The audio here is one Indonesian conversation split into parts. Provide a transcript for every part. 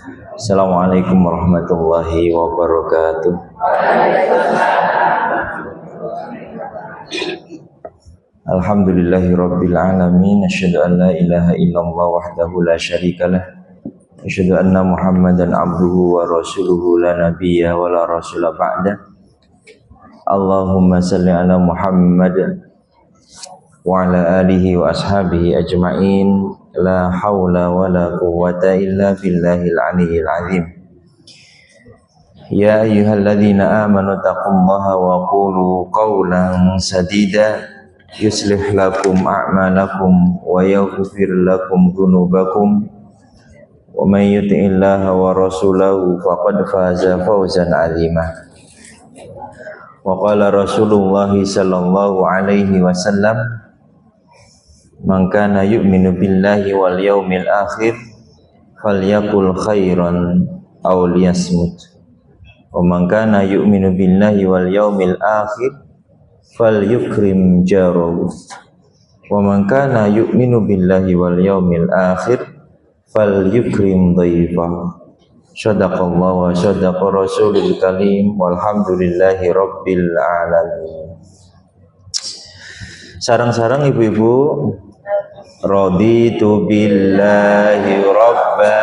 Assalamualaikum warahmatullahi wabarakatuh. Alhamdulillahirabbil alamin, asyhadu an la ilaha illallah wahdahu la syarikalah, asyhadu anna Muhammadan abduhu wa rasuluhu la nabiyya wa la rasula ba'da. Allahumma salli ala Muhammad wa ala alihi wa ashabihi ajma'in. La hawla wa la quwwata illa billahil aliyyil azim. Ya ayyuhalladzina amanu taqullaha wa qulu qawlan sadida yuslih lakum a'malakum wa yaghfir lakum dhunubakum wa may yuti'illaha wa rasulahu faqad faza fawzan 'azima. Wa qala Rasulullah sallallahu alaihi wasallam, man kana yu'minu billahi wal yaumil akhir falyaqul khairan aw liyasmut. Wa man kana yu'minu billahi wal yaumil akhir falyukrim jarahu. Wa man kana yu'minu billahi wal yaumil akhir falyukrim dhaifahu. Shadaqallahu wa shadaqa rasulul karim walhamdulillahi rabbil alamin. Sarang-sarang ibu-ibu, raditu billahi rabba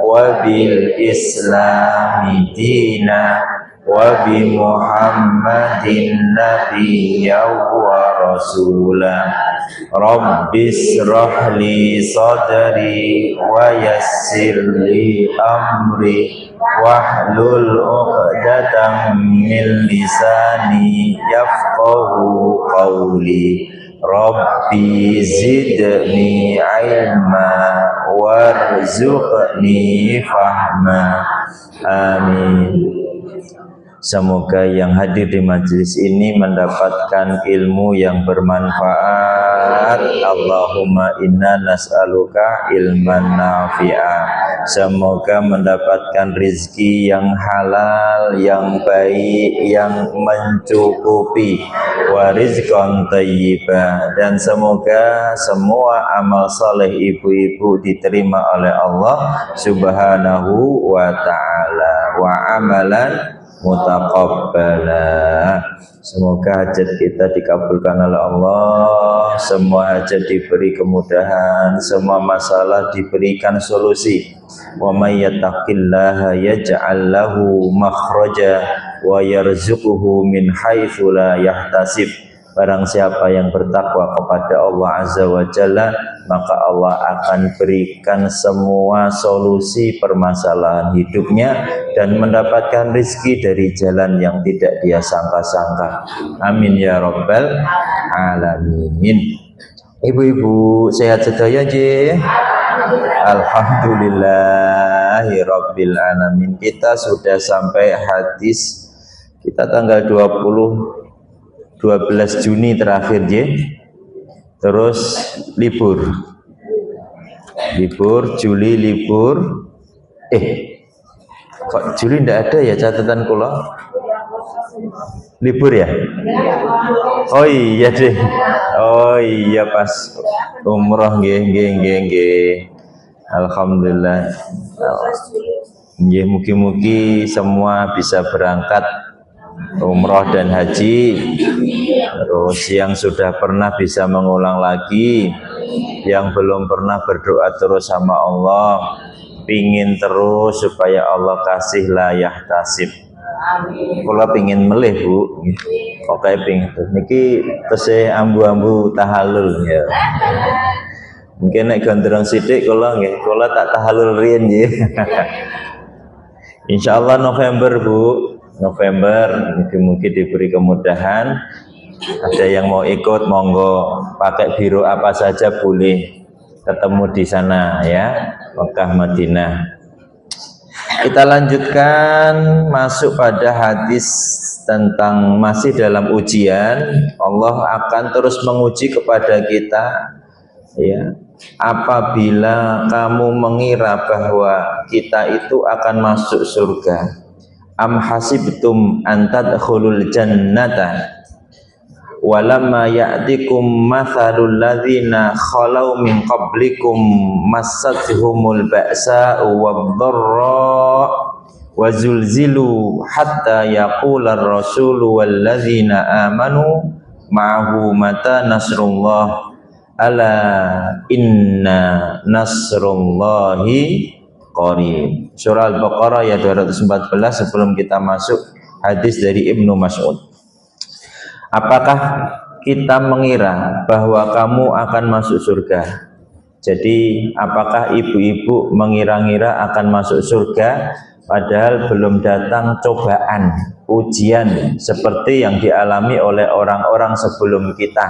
wa bil islami dina wa bi muhammadin nabiyya wa rasula. Rabbis rahli sadri wa yassir li amri wahlul 'uqdatam min lisani yafqahu qawli. Rabbi zidni ilma warzuqni fahma. Amin. Semoga yang hadir di majelis ini mendapatkan ilmu yang bermanfaat. Allahumma inna nas'aluka ilman nafi'a. Semoga mendapatkan rizki yang halal, yang baik, yang mencukupi, wa rizqan thayyibah. Dan semoga semua amal saleh ibu-ibu diterima oleh Allah subhanahu wa ta'ala, wa amalan mutaqabbala. Semoga hajat kita dikabulkan oleh Allah, semua hajat diberi kemudahan, semua masalah diberikan solusi. Wa may yattaqillaha yaj'al lahu makhraja wa yarzuquhu min haitsu la yahtasib. Barang siapa yang bertakwa kepada Allah Azza wa Jalla, maka Allah akan berikan semua solusi permasalahan hidupnya dan mendapatkan rezeki dari jalan yang tidak dia sangka-sangka. Amin ya rabbal alamin. Ibu-ibu sehat sedaya nggih? Alhamdulillahi rabbil alamin. Kita sudah sampai hadis kita tanggal 12 Juni terakhir ya. Terus libur Juli libur. Kok Juli ndak ada ya catatan kula? Libur ya? Oh iya deh. Oh iya pas umroh nggih. Alhamdulillah. Nggih mugi-mugi semua bisa berangkat umroh dan haji. Terus yang sudah pernah bisa mengulang lagi, yang belum pernah berdoa terus sama Allah, pingin terus supaya Allah kasih layah tasib. Kalau pingin melih bu, kok kayak pingin niki tesih ambu-ambu tahalul ya. Mungkin nek gondrong sithik kula nggih, kula tak tahalul riyen nggih. Insyaallah November bu. November mungkin diberi kemudahan. Ada yang mau ikut monggo, pakai biro apa saja boleh, ketemu di sana ya, Mekah Madinah. Kita lanjutkan masuk pada hadis tentang masih dalam ujian. Allah akan terus menguji kepada kita ya. Apabila kamu mengira bahwa kita itu akan masuk surga, am hasibtum an tadkhulul jannata, walamma ya'tikum mathalul ladzina khalau min qablikum massathumul ba'sa'u wad-dharra wa zulzilu hatta yaqula ar-rasulu wal ladzina amanu ma'ahu mata nasrullah ala inna nasrullahi qarib. Surah Al-Baqarah ayat 214 sebelum kita masuk hadis dari Ibnu Mas'ud. Apakah kita mengira bahwa kamu akan masuk surga? Jadi apakah ibu-ibu mengira-ngira akan masuk surga padahal belum datang cobaan, ujian seperti yang dialami oleh orang-orang sebelum kita?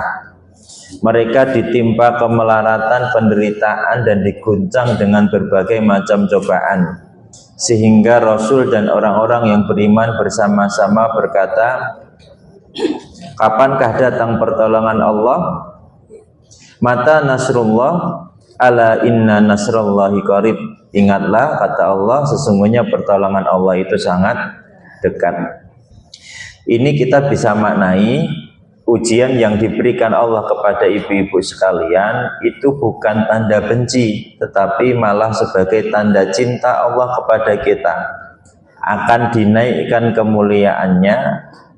Mereka ditimpa kemelaratan, penderitaan dan diguncang dengan berbagai macam cobaan, sehingga Rasul dan orang-orang yang beriman bersama-sama berkata, kapankah datang pertolongan Allah? Mata nasrullah ala inna nasrullahi qarib. Ingatlah, kata Allah, sesungguhnya pertolongan Allah itu sangat dekat. Ini kita bisa maknai ujian yang diberikan Allah kepada ibu-ibu sekalian itu bukan tanda benci, tetapi malah sebagai tanda cinta Allah kepada kita. Akan dinaikkan kemuliaannya,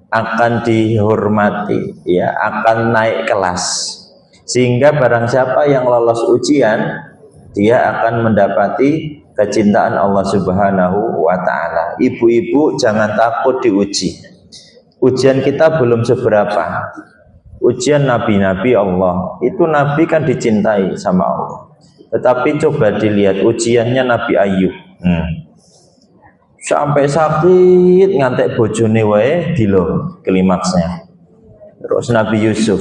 akan dihormati, ya, akan naik kelas, sehingga barang siapa yang lolos ujian, dia akan mendapati kecintaan Allah Subhanahu wa ta'ala. Ibu-ibu jangan takut diuji. Ujian kita belum seberapa. Ujian nabi-nabi Allah, itu nabi kan dicintai sama Allah. Tetapi coba dilihat ujiannya Nabi Ayub. Sampai sakit ngantek bojone wae dilo klimaksnya. Terus Nabi Yusuf,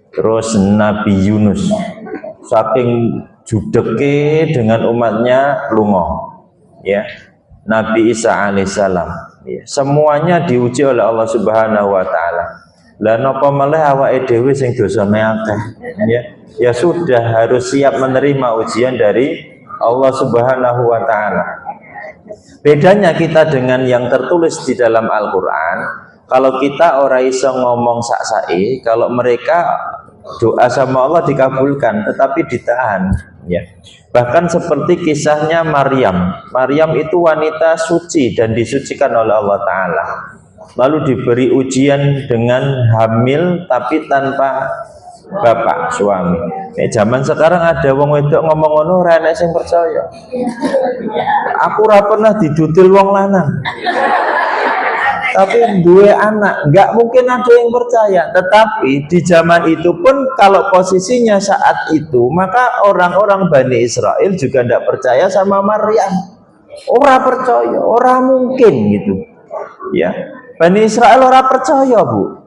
terus Nabi Yunus, saking judeke dengan umatnya lungo, ya. Nabi Isa alaihissalam, ya. Semuanya diuji oleh Allah Subhanahu wa ta'ala. Lah napa meleh awake dhewe sing dosane akeh, ya. Ya sudah, harus siap menerima ujian dari Allah Subhanahu wa ta'ala. Bedanya kita dengan yang tertulis di dalam Al-Quran, kalau kita ora iso ngomong sak-sae, kalau mereka doa sama Allah dikabulkan, tetapi ditahan, ya. Bahkan seperti kisahnya Maryam. Maryam itu wanita suci dan disucikan oleh Allah Ta'ala, lalu diberi ujian dengan hamil tapi tanpa bapak, suami. Zaman sekarang ada wong wedok ngomong ngono ora enek sing percaya. Aku ora pernah didutil wong lanang, tapi duwe anak, nggak mungkin ada yang percaya. Tetapi di zaman itu pun kalau posisinya saat itu, maka orang-orang Bani Israel juga tidak percaya sama Maryam. Ora percaya, ora mungkin gitu, ya. Bani Israel ora percaya, Bu.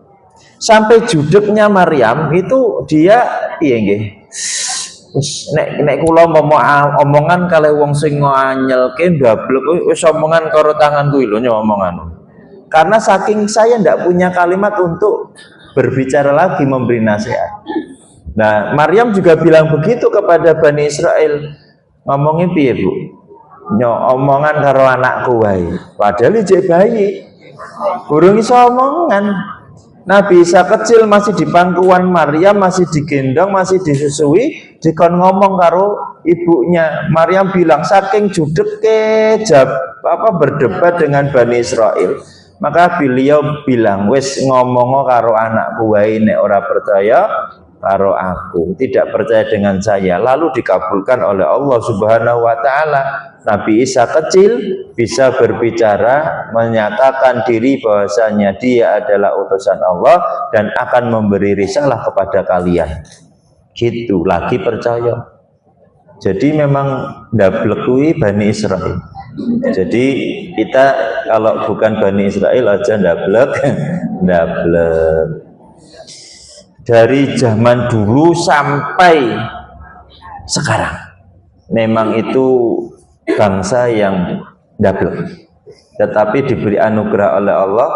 Sampai judeknya Maryam itu dia iya nggih. Nek kula omongan kalih wong sing nganyelke ndablek wis omongan karo tanganku lho omongan. Karena saking saya ndak punya kalimat untuk berbicara lagi, memberi nasihat. Nah, Maryam juga bilang begitu kepada Bani Israel. Ngomongnya piye, Bu? Omongan karo anakku wae. Padahal ijek bayi. Burung iso omongan. Nabi Isa kecil masih di pangkuan Maryam, masih digendong, masih disusui, dikon ngomong karo ibunya. Maryam bilang saking judeke berdebat dengan Bani Israel, maka beliau bilang wis ngomong karo anakku wae, nek ora percaya karo aku, tidak percaya dengan saya. Lalu dikabulkan oleh Allah Subhanahu wa ta'ala. Nabi Isa kecil bisa berbicara, menyatakan diri bahwasanya dia adalah utusan Allah dan akan memberi risalah kepada kalian. Gitu, lagi percaya. Jadi memang ndablekui Bani Israel. Jadi kita kalau bukan Bani Israel aja ndablek. Dari zaman dulu sampai sekarang memang itu bangsa yang ndablek, tetapi diberi anugerah oleh Allah,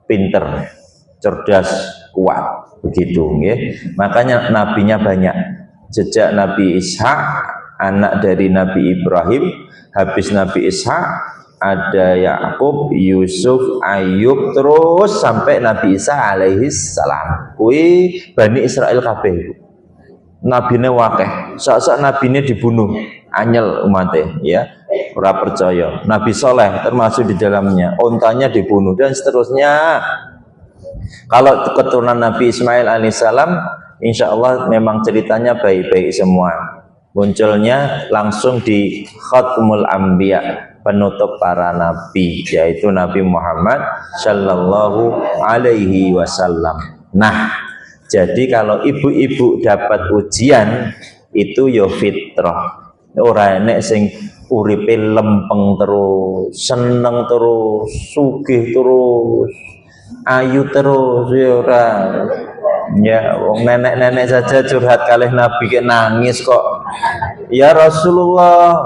pinter, cerdas, kuat, begitu ya. Makanya nabinya banyak. Sejak Nabi Ishak, anak dari Nabi Ibrahim, habis Nabi Ishak ada Yakub, Yusuf, Ayub, terus sampai Nabi Isa alaihi salam. Kui Bani Israel kabeh. Nabine wakeh, sak-sak nabine dibunuh, anyel umatnya, ya, ora percaya. Nabi Soleh termasuk di dalamnya, ontanya dibunuh dan seterusnya. Kalau keturunan Nabi Ismail alaihissalam, insya Allah memang ceritanya baik-baik semua. Munculnya langsung di Khatmul Anbiya, penutup para nabi, yaitu Nabi Muhammad Shallallahu Alaihi Wasallam. Nah, jadi kalau ibu-ibu dapat ujian itu ya fitrah. Ora enek sing uripe lempeng terus, seneng terus, sugih terus, ayu terus, ya ora. Ya, wong nenek-nenek saja curhat kalih Nabi ke nangis kok. Ya Rasulullah,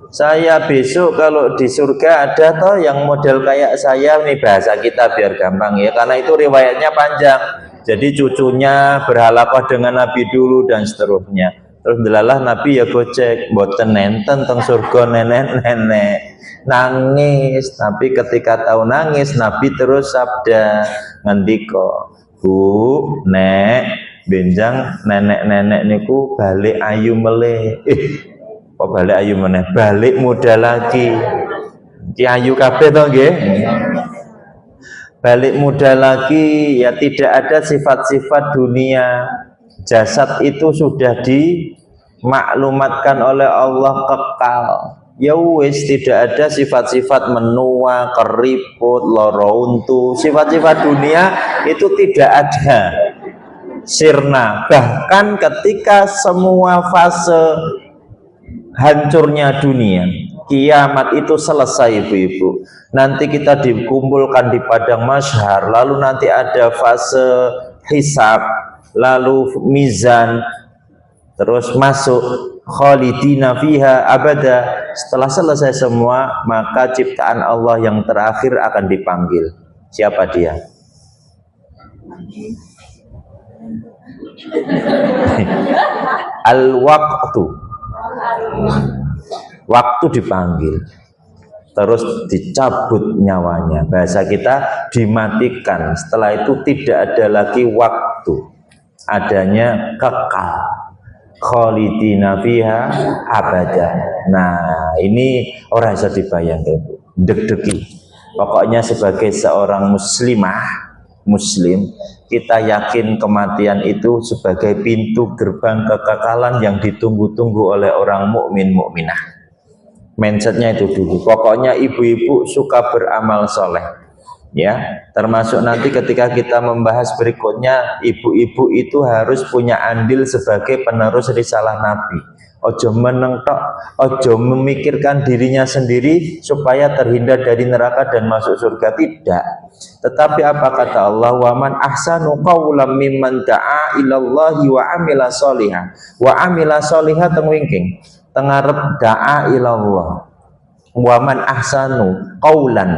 saya besok kalau di surga ada toh yang model kayak saya, nih bahasa kita biar gampang ya, karena itu riwayatnya panjang. Jadi cucunya berhalapan dengan Nabi dulu dan seterusnya. Terus delalah Nabi ya gocek, boten nenten teng surga nenek-nenek. Nangis, tapi ketika tahu nangis Nabi terus sabda ngendika, Bu, Nek, benjang nenek-nenek niku balik ayu meleh. Kok balik ayu meneh? Balik muda lagi. Ki ayu kabeh to nggih. Balik muda lagi, ya tidak ada sifat-sifat dunia. Jasad itu sudah dimaklumatkan oleh Allah kekal. Ya wis, tidak ada sifat-sifat menua, keriput, loro untu. Sifat-sifat dunia itu tidak ada. Sirna. Bahkan ketika semua fase hancurnya dunia, kiamat itu selesai ibu-ibu, nanti kita dikumpulkan di padang mahsyar, lalu nanti ada fase hisab, lalu mizan, terus masuk khalidina fiha abada. Setelah selesai semua, maka ciptaan Allah yang terakhir akan dipanggil. Siapa dia? Al-waqtu. Waktu dipanggil, terus dicabut nyawanya. Bahasa kita dimatikan. Setelah itu tidak ada lagi waktu, adanya kekal. Khalidina fiha abada. Nah, ini orang bisa dibayangkan, deg-degi. Pokoknya sebagai seorang muslimah, muslim, kita yakin kematian itu sebagai pintu gerbang kekekalan yang ditunggu-tunggu oleh orang mukmin mukminah. Mindsetnya itu dulu. Pokoknya ibu-ibu suka beramal soleh, ya. Termasuk nanti ketika kita membahas berikutnya, ibu-ibu itu harus punya andil sebagai penerus risalah Nabi. Ojo meneng tok, ojo memikirkan dirinya sendiri supaya terhindar dari neraka dan masuk surga, tidak. Tetapi apa kata Allah? Wa man ahsanu qawlan mimman da'a ilallahi wa amila sholihan. Wa amila sholihan teng wingking, teng ngarep da'a ilallah. Wa man ahsanu qawlan.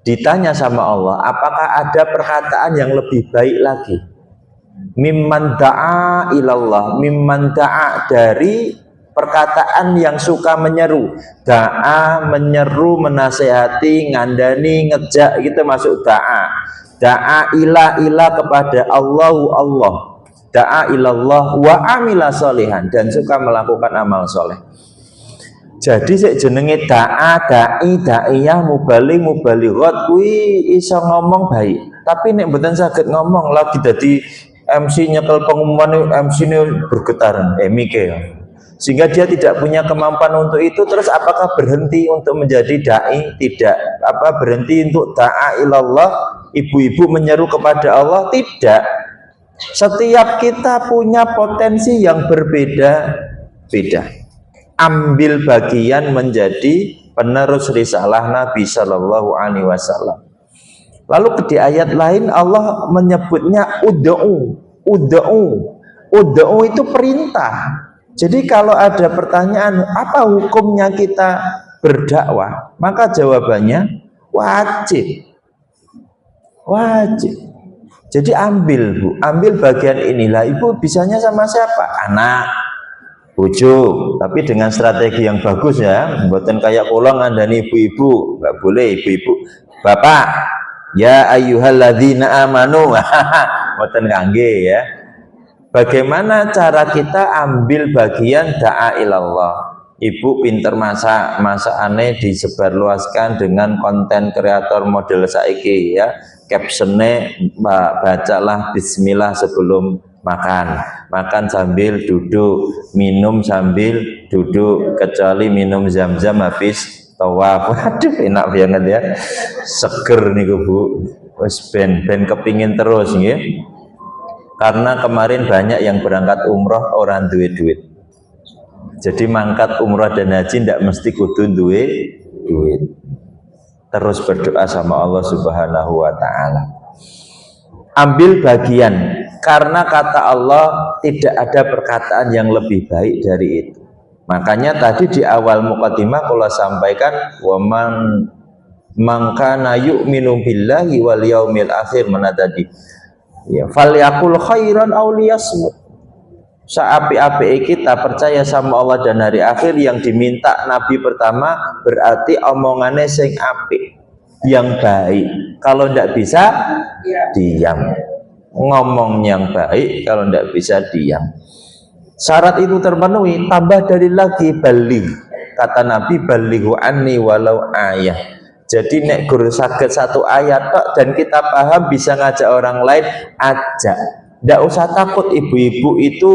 Ditanya sama Allah, apakah ada perkataan yang lebih baik lagi? Mimman da'a ilallah, mimman da'a, dari perkataan yang suka menyeru. Da'a, menyeru, menasehati, ngandani, ngejak, gitu masuk da'a. Da'a ila kepada Allahu Allah. Da'a ilallah wa amila sholihan, dan suka melakukan amal soleh. Jadi sik jenenge da'a, da'i, da'iyah, mubaligh, mubalighat kuwi iso ngomong baik. Tapi nek mboten saged ngomong, lagi dadi MC nyekel pengumuman, MC ini bergetaran, mikir. Sehingga dia tidak punya kemampuan untuk itu. Terus apakah berhenti untuk menjadi da'i? Tidak. Apa berhenti untuk da'a ilallah, ibu-ibu menyeru kepada Allah? Tidak. Setiap kita punya potensi yang berbeda-beda. Ambil bagian menjadi penerus risalah Nabi Shallallahu Alaihi Wasallam. Lalu di ayat lain Allah menyebutnya ud'u. Ud'u itu perintah. Jadi kalau ada pertanyaan, apa hukumnya kita berdakwah? Maka jawabannya wajib. Wajib. Jadi ambil, Bu, ambil bagian inilah. Ibu bisanya sama siapa? Anak. bujuk, tapi dengan strategi yang bagus ya, mboten kayak kula ngandani ibu-ibu, nggak boleh ibu-ibu. Bapak, ya ayyuhalladzina amanu, mboten kangge ya. Bagaimana cara kita ambil bagian da'a ilallah? Ibu pinter masak, masakane disebarluaskan dengan konten kreator model saiki ya. Captionnya bacalah bismillah sebelum makan sambil duduk, minum sambil duduk, kecuali minum zam-zam habis tawaf. Waduh, enak banget ya, seger nih Bu, wis ben kepingin terus nggih. Karena kemarin banyak yang berangkat umroh orang duit, jadi mangkat umroh dan haji tidak mesti kudu duit. Terus berdoa sama Allah Subhanahu wa ta'ala, ambil bagian, karena kata Allah tidak ada perkataan yang lebih baik dari itu. Makanya tadi di awal muqaddimah kalau sampaikan waman mangkana yu'minu billahi wal yaumil akhir, mana tadi ya, falyakul khairan aw liyasmut. Seapi-api kita percaya sama Allah dan hari akhir, yang diminta Nabi pertama berarti omongannya sing apik, yang baik. Kalau tidak bisa diam, ngomong yang baik. Kalau tidak bisa diam. Syarat itu terpenuhi, tambah dari lagi baligh. Kata Nabi, balighu anni walau ayah. Jadi nek guru saged satu ayat tok dan kita paham, bisa ngajak orang lain, ajak. Tidak usah takut ibu-ibu itu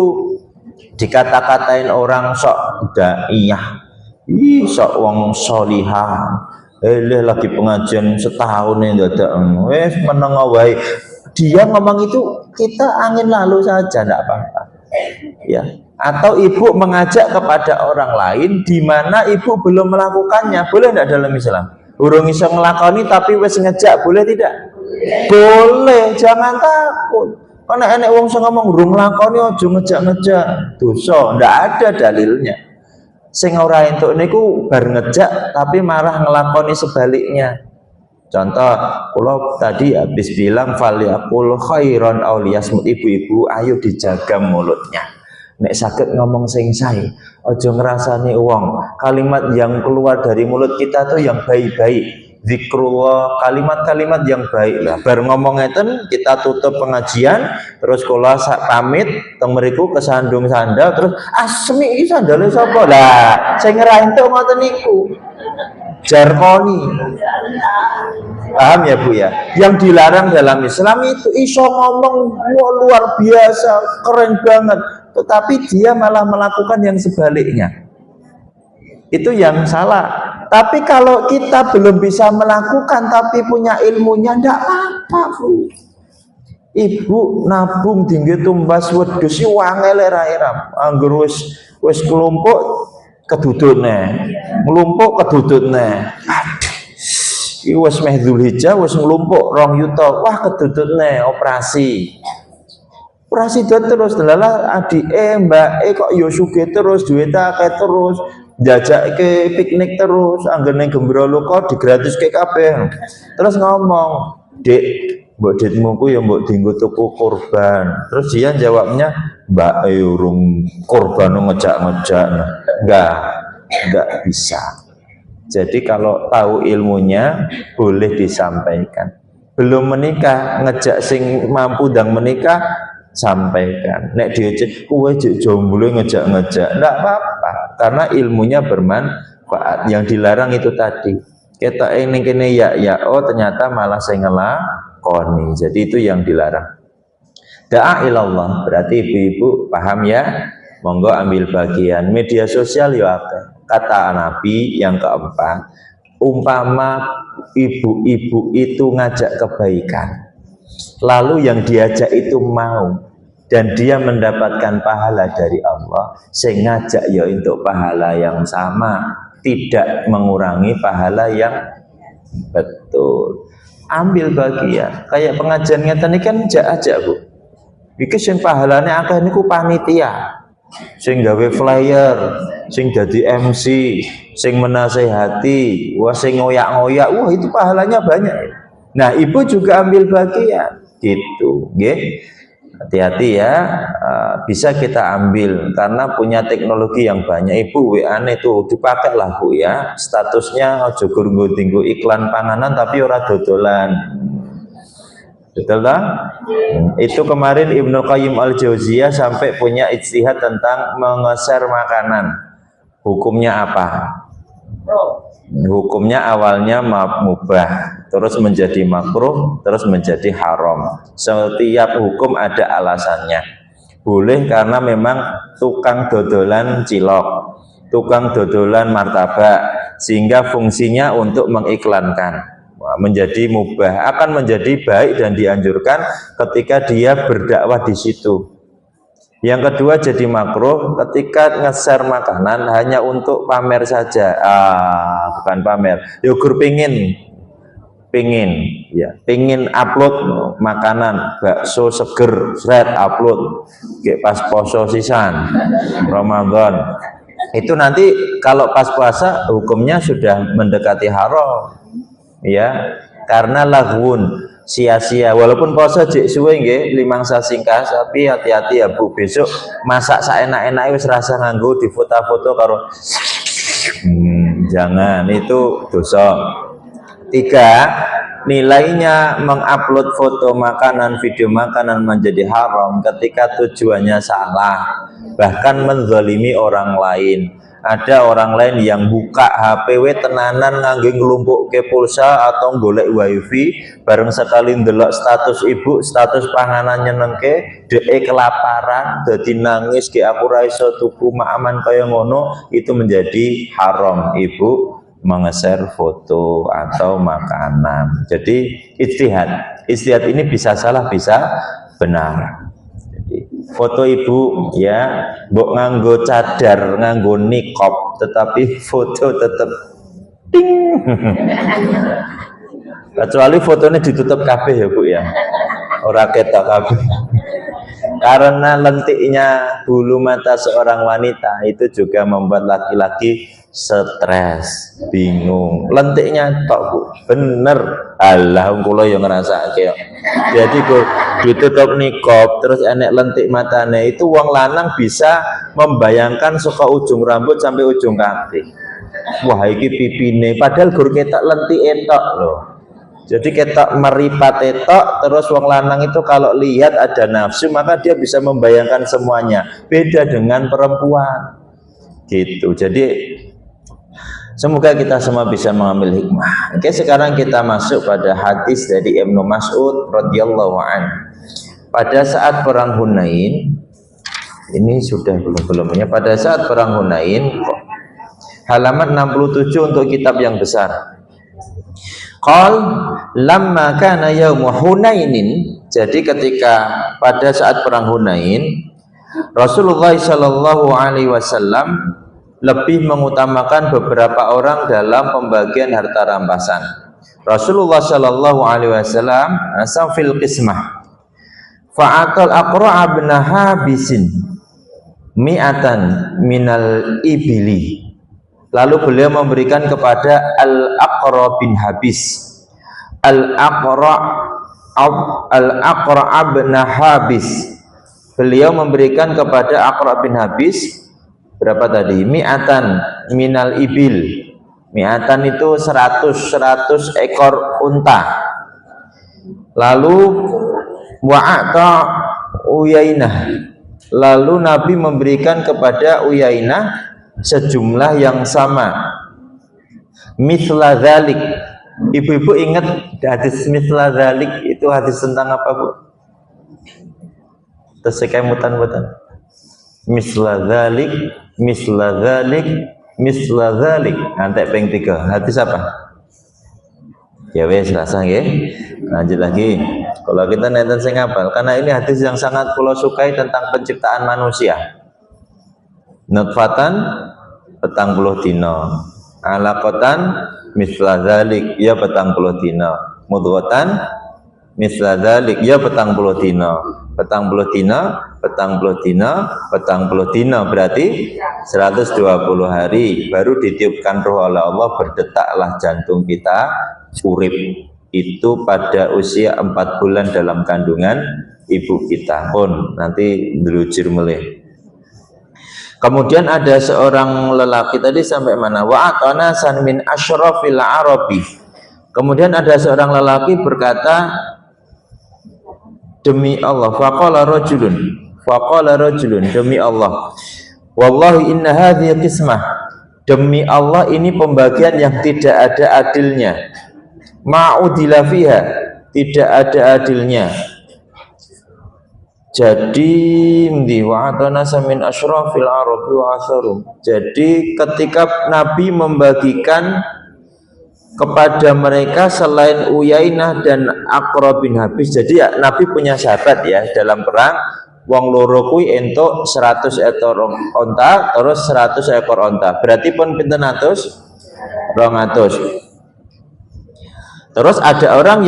dikata-katain orang sok daiyah, sok wong solihah, lagi pengajian setahun ini dadak wes meneng wae. Dia ngomong itu kita angin lalu saja, tidak apa-apa ya. Atau ibu mengajak kepada orang lain di mana ibu belum melakukannya, boleh tidak dalam Islam? Urung iso ngelakoni tapi wes ngejak, boleh tidak? Boleh, jangan takut. Karena enek wong sing ngomong urung nglakoni aja ngejak-ngejak, dosa. Ndak ada dalilnya. Sing ora entuk niku bar ngejak tapi malah ngelakoni sebaliknya. Contoh, kula tadi habis bilang falyaqul khairan aw liyasmut, ibu-ibu ayo dijaga mulutnya. Nek sakit ngomong sing sae, aja ngrasani wong. Kalimat yang keluar dari mulut kita tuh yang baik-baik. Zikrullah, kalimat-kalimat yang baik lah. Bar ngomong ngeten, kita tutup pengajian, terus kula pamit teng mriku kesandung sandal, terus asmi iki sandale sapa? Lah, sing ora entuk ngoten niku. Jarkoni. Paham ya Bu ya? Yang dilarang dalam Islam itu iso ngomong luar biasa, keren banget, tetapi dia malah melakukan yang sebaliknya. Itu yang salah. Tapi kalau kita belum bisa melakukan tapi punya ilmunya, ndak apa-apa Bu. Ibu nabung tinggi tumbas wedhus iki wangel ra eram. Angger wis kelompok kedudutne. Nglumpuk kedudutne. Iki wis meh Dzulhijjah wis nglumpuk 2 yuta. Wah kedudutne operasi. Operasi terus delalah adike mbake kok yo sugih terus, duwite akeh terus. Jajak ke piknik terus, anggene gembira luka digratiske kabeh. Terus ngomong, "Dek, mbok ditmu ku ya mbok dienggo tuku kurban." Terus dia jawabnya, "Mbak urung kurban ngejak-ngejak." Enggak bisa. Jadi kalau tahu ilmunya boleh disampaikan. Belum menikah, ngejak sing mampu dan menikah, sampaikan. Nek diajak kowe jomblo ngejak-ngejak, ndak apa-apa, karena ilmunya bermanfaat. Yang dilarang itu tadi. Kita ini kene ya, oh ternyata malah saya ngelakoni. Jadi itu yang dilarang. Da'a ilallah, berarti ibu-ibu paham ya? Monggo ambil bagian. Media sosial ya akeh. Kata Nabi yang keempat, umpama ibu-ibu itu ngajak kebaikan, lalu yang diajak itu mau dan dia mendapatkan pahala dari Allah, saya ngajak ya untuk pahala yang sama, tidak mengurangi pahala yang betul. Ambil bagian. Kayak pengajian ngeten iki kan ajak Bu. Iki sing pahalane akeh niku panitia, sing gawe flyer, sing jadi MC, sing menasehati, wah sing ngoyak-ngoyak, wah itu pahalanya banyak. Nah, ibu juga ambil bagian gitu, nggih. hati-hati ya, bisa kita ambil karena punya teknologi yang banyak. Ibu WA-ne itu dipakai lah Bu ya, statusnya aja tinggu iklan panganan tapi ora dodolan. Betul tak? Itu kemarin Ibnu Qayyim Al-Jauziyah sampai punya ijtihad tentang mengeser makanan. Hukumnya apa? Hukumnya awalnya mubah, terus menjadi makruh, terus menjadi haram. Setiap hukum ada alasannya. Boleh karena memang tukang dodolan cilok, tukang dodolan martabak, sehingga fungsinya untuk mengiklankan. Menjadi mubah, akan menjadi baik dan dianjurkan ketika dia berdakwah di situ. Yang kedua jadi makruh ketika nge-share makanan hanya untuk pamer saja. Bukan pamer. Yogur pingin upload makanan bakso seger, upload kayak pas poso sisan Ramadan. Itu nanti kalau pas puasa hukumnya sudah mendekati haram. Ya, karena laghun, sia-sia. Walaupun puasa jek suwe nggih 5 sasingkas, tapi hati-hati ya Bu, besok masak saenak-enake wis rasa nganggo di foto-foto karo jangan, itu dosa. 3, nilainya mengupload foto makanan, video makanan menjadi haram ketika tujuannya salah, bahkan menzalimi orang lain. Ada orang lain yang buka HPW tenanan ngangge ngelumpuk ke pulsa atau golek wifi, bareng sekali ndelok status ibu, status panganan nyenengke, dhek kelaparan, dadi nangis ki aku ra iso tuku maaman kaya ngono, itu menjadi haram ibu mengeser foto atau makanan. Jadi ijtihad ini bisa salah bisa benar. Foto ibu ya, mbok nganggo cadar, nganggo niqab, tetapi foto tetap ting. Kecuali fotonya ditutup kabeh ya Bu ya, ora ketok kabeh. Karena lentiknya bulu mata seorang wanita itu juga membuat laki-laki stres, bingung. Lentiknya tok Bu, bener. Allah kula yo ngrasake. Jadi kok ditutup niqab terus enek lentik matane, itu wong lanang bisa membayangkan saka ujung rambut sampai ujung kaki. Wah iki pipine, padahal gur ketok lentik etok loh. Jadi ketok meripat etok, terus wong lanang itu kalau lihat ada nafsu maka dia bisa membayangkan semuanya. Beda dengan perempuan. Gitu. Jadi semoga kita semua bisa mengambil hikmah. Oke, sekarang kita masuk pada hadis dari Ibnu Mas'ud radhiyallahu anhu. Pada saat perang Hunain, ini sudah belum-belumnya. Pada saat perang Hunain, halaman 67 untuk kitab yang besar. Qal lamma kana yaum Hunainin. Jadi ketika pada saat perang Hunain, Rasulullah sallallahu alaihi wasallam lebih mengutamakan beberapa orang dalam pembagian harta rampasan. Rasulullah sallallahu alaihi wasallam asal fil qismah. Fa'atal Aqra' bin Habisin mi'atan minal ibili. Lalu beliau memberikan kepada Al-Aqra' bin Habis. Al-Aqra' bin Habis. Beliau memberikan kepada Aqra' bin Habis berapa tadi? Mi'atan minal ibil. Mi'atan itu 100 ekor unta. Lalu wa'ata Uyainah. Lalu Nabi memberikan kepada Uyainah sejumlah yang sama. Mithla dzalik. Ibu-ibu ingat hadis mithla dzalik itu hadis tentang apa, Bu? Tersekemutan-mutan. Misla dzalik, misla dzalik, misla dzalik. Nanti ping 3. Hadis apa? Ya wes rasa nggih. Lanjut lagi. Kalau kita nenten sing hafal, karena ini hadis yang sangat kula sukai tentang penciptaan manusia. Nutfatan 40 dina. Alaqatan misla dzalik ya 40 dina. Mudghatan misla dzalik ya 40 dina. 40 dina berarti 120 hari baru ditiupkan roh oleh Allah, berdetaklah jantung kita urip. Itu pada usia 4 bulan dalam kandungan ibu kita pun nanti delujur melih. Kemudian ada seorang lelaki tadi sampai mana? Wa atana san min asyrafil arabi. Kemudian ada seorang lelaki berkata, demi Allah, faqala rajulun, demi Allah, wallahi inna hadhihi qismah, demi Allah ini pembagian yang tidak ada adilnya, ma'udila fiha, tidak ada adilnya. Jadi wa'atana samin asyrafil arabi wa asarum. Jadi ketika Nabi membagikan kepada mereka selain Uyainah dan Aqra bin Habis, jadi ya, Nabi punya sahabat ya dalam perang, wong loro kuwi entuk 100 ekor onta, terus 100 ekor onta. Berarti pun pinten atus? 200. Terus ada orang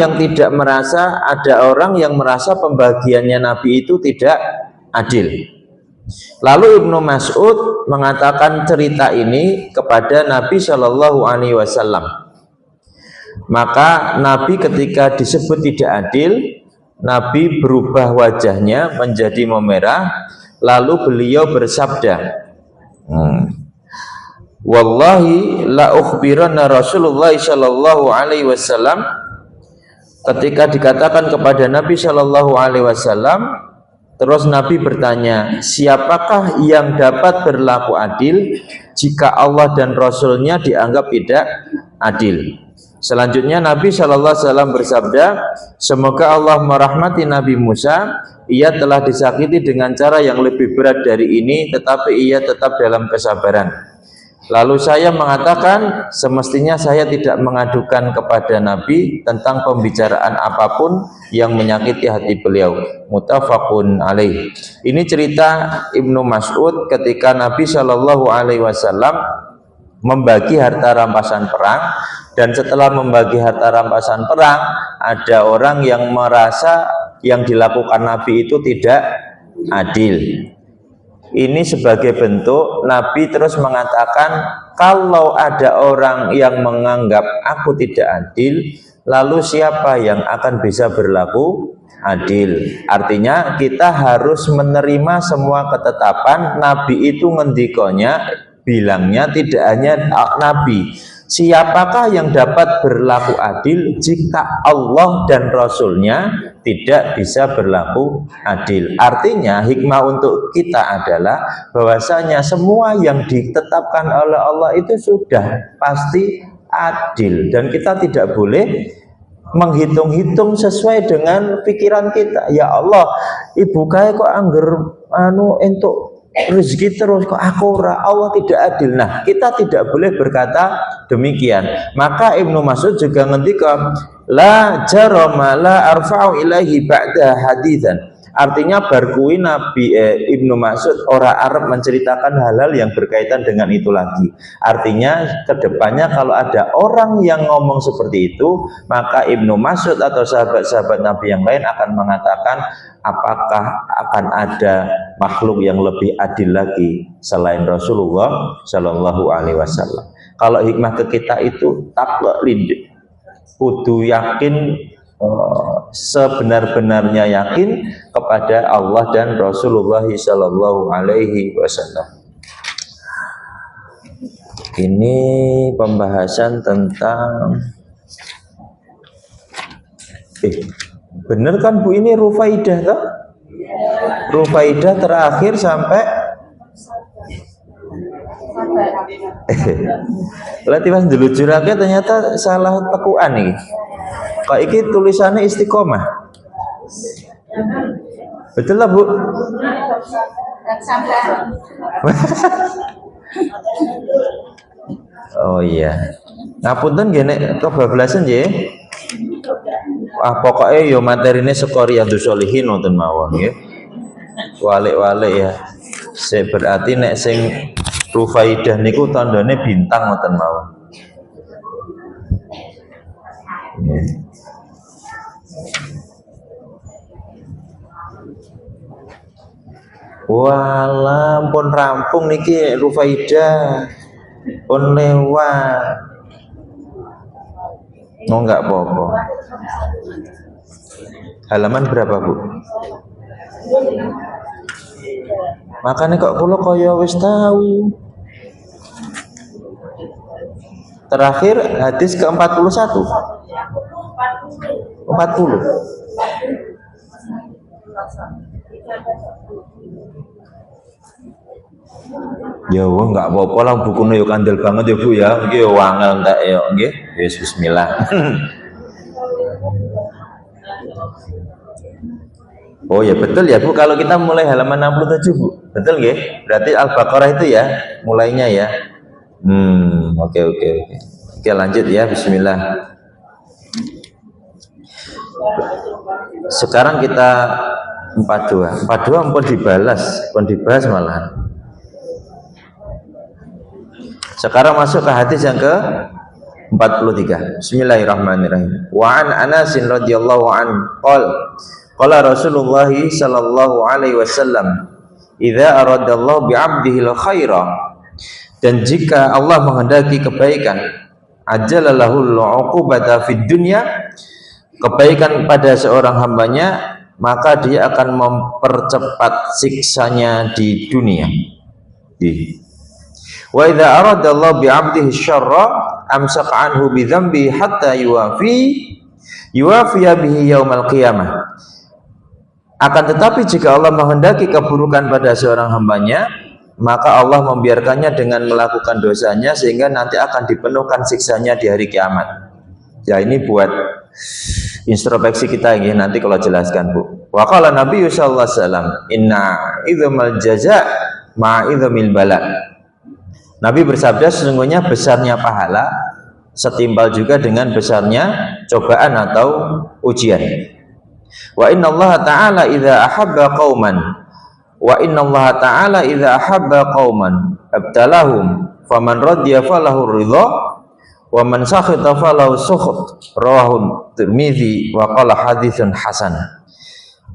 yang merasa pembagiannya Nabi itu tidak adil. Lalu Ibnu Mas'ud mengatakan cerita ini kepada Nabi Shallallahu Alaihi Wasallam. Maka Nabi ketika disebut tidak adil, Nabi berubah wajahnya menjadi memerah, lalu beliau bersabda, wallahi la ukhbiranna Rasulullah sallallahu alaihi wasallam, ketika dikatakan kepada Nabi sallallahu alaihi wasallam, terus Nabi bertanya, siapakah yang dapat berlaku adil jika Allah dan Rasulnya dianggap tidak adil? Selanjutnya Nabi sallallahu alaihi wasallam bersabda, semoga Allah merahmati Nabi Musa, ia telah disakiti dengan cara yang lebih berat dari ini, tetapi ia tetap dalam kesabaran. Lalu saya mengatakan, semestinya saya tidak mengadukan kepada Nabi tentang pembicaraan apapun yang menyakiti hati beliau. Muttafaqun alaih. Ini cerita Ibnu Mas'ud ketika Nabi Shallallahu Alaihi Wasallam membagi harta rampasan perang, dan setelah membagi harta rampasan perang, ada orang yang merasa yang dilakukan Nabi itu tidak adil. Ini sebagai bentuk Nabi terus mengatakan, kalau ada orang yang menganggap aku tidak adil, lalu siapa yang akan bisa berlaku adil? Artinya kita harus menerima semua ketetapan Nabi itu ngendikonya, bilangnya tidak hanya Nabi. Siapakah yang dapat berlaku adil jika Allah dan Rasulnya tidak bisa berlaku adil? Artinya hikmah untuk kita adalah bahwasanya semua yang ditetapkan oleh Allah itu sudah pasti adil, dan kita tidak boleh menghitung-hitung sesuai dengan pikiran kita. Ya Allah, ibu kaya kok angger entuk rezeki terus kok aku ora, Allah tidak adil. Nah, kita tidak boleh berkata demikian. Maka Ibnu Mas'ud juga ngendika, la jarama la arfa'u ilaihi ba'da haditsan. Artinya barkui Nabi Ibnu Mas'ud ora arep menceritakan hal-hal yang berkaitan dengan itu lagi. Artinya kedepannya kalau ada orang yang ngomong seperti itu, maka Ibnu Mas'ud atau sahabat-sahabat Nabi yang lain akan mengatakan, apakah akan ada makhluk yang lebih adil lagi selain Rasulullah Shallallahu Alaihi Wasallam? Kalau hikmah ke kita itu taklid, kudu yakin, sebenar-benarnya yakin kepada Allah dan Rasulullah Shallallahu Alaihi Wasallam. Ini pembahasan tentang bener kan Bu, ini Rufaidah toh? Rufaidah terakhir sampai berarti pas dulu jurake ternyata salah tekuan nih. Kok iki tulisannya istiqomah? Betul lah Bu. Oh iya. Ngapunten nggih nek kebablasan nggih. Pokoknya yo materine sekori Riyadhus Shalihin wonten mawon nggih. Walik-walik ya. Berarti nek sing Rufaidah niku tandane bintang wonten mawon. Walah pun rampung niki Rufaidah. Pun lewat. Oh enggak apa-apa. Halaman berapa Bu? Makanya kok kula kaya wis tahu. Terakhir hadis ke-41. 40. Ya wah enggak apa-apa lah, bukunya yo kandel banget ya Bu ya. Nggih yo wangel entek yo nggih. Wis bismillah. Oh ya betul ya Bu, kalau kita mulai halaman 67 Bu. Betul nggih? Berarti Al-Baqarah itu ya mulainya ya. Oke. Oke lanjut ya, bismillah. Sekarang kita 42 pun dibahas malahan. Sekarang masuk ke hadis yang ke 43. Bismillahirrahmanirrahim. Wa an Anas radhiyallahu an qala Rasulullah sallallahu alaihi wasallam, "Idza aradallahu bi'abdihi al-khaira," dan jika Allah menghendaki kebaikan, ajalallahu al-uqubata fid dunya, kebaikan pada seorang hambanya, maka dia akan mempercepat siksanya di dunia. Wa idza aradallahu bi'abdihi syarra amsaka anhu bi dzambi hatta yuwafiya bihi yaumal qiyamah. Akan tetapi jika Allah menghendaki keburukan pada seorang hambanya, maka Allah membiarkannya dengan melakukan dosanya sehingga nanti akan dipenuhkan siksanya di hari kiamat. Ya ini buat introspeksi kita ini nanti kalau jelaskan Bu. Wa qala Nabi sallallahu alaihi wasallam, "Inna idzamal jaza' ma'a idzamil bala." Nabi bersabda, sesungguhnya besarnya pahala setimpal juga dengan besarnya cobaan atau ujian. Wa innallaha ta'ala idza ahabba qauman abtalahum faman radiya falahu ridha wa man sakhita falahu sukhut. Rawahu Tirmidzi wa qala haditsun hasan.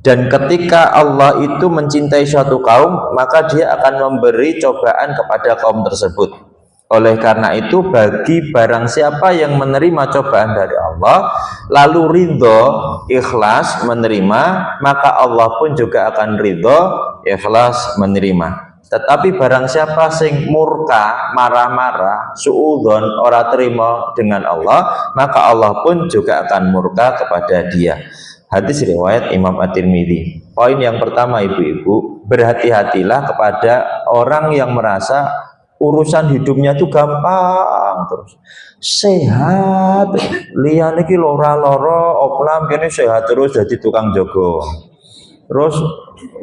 Dan ketika Allah itu mencintai suatu kaum, maka dia akan memberi cobaan kepada kaum tersebut. Oleh karena itu, bagi barang siapa yang menerima cobaan dari Allah, lalu ridho, ikhlas menerima, maka Allah pun juga akan ridho, ikhlas menerima. Tetapi barang siapa sing murka, marah-marah, suudzon, ora terima dengan Allah, maka Allah pun juga akan murka kepada dia. Hadis riwayat Imam At-Tirmidzi. Poin yang pertama ibu-ibu, berhati-hatilah kepada orang yang merasa urusan hidupnya itu gampang terus, sehat, liyane iki loro oplam kene sehat terus jadi tukang jogo. Terus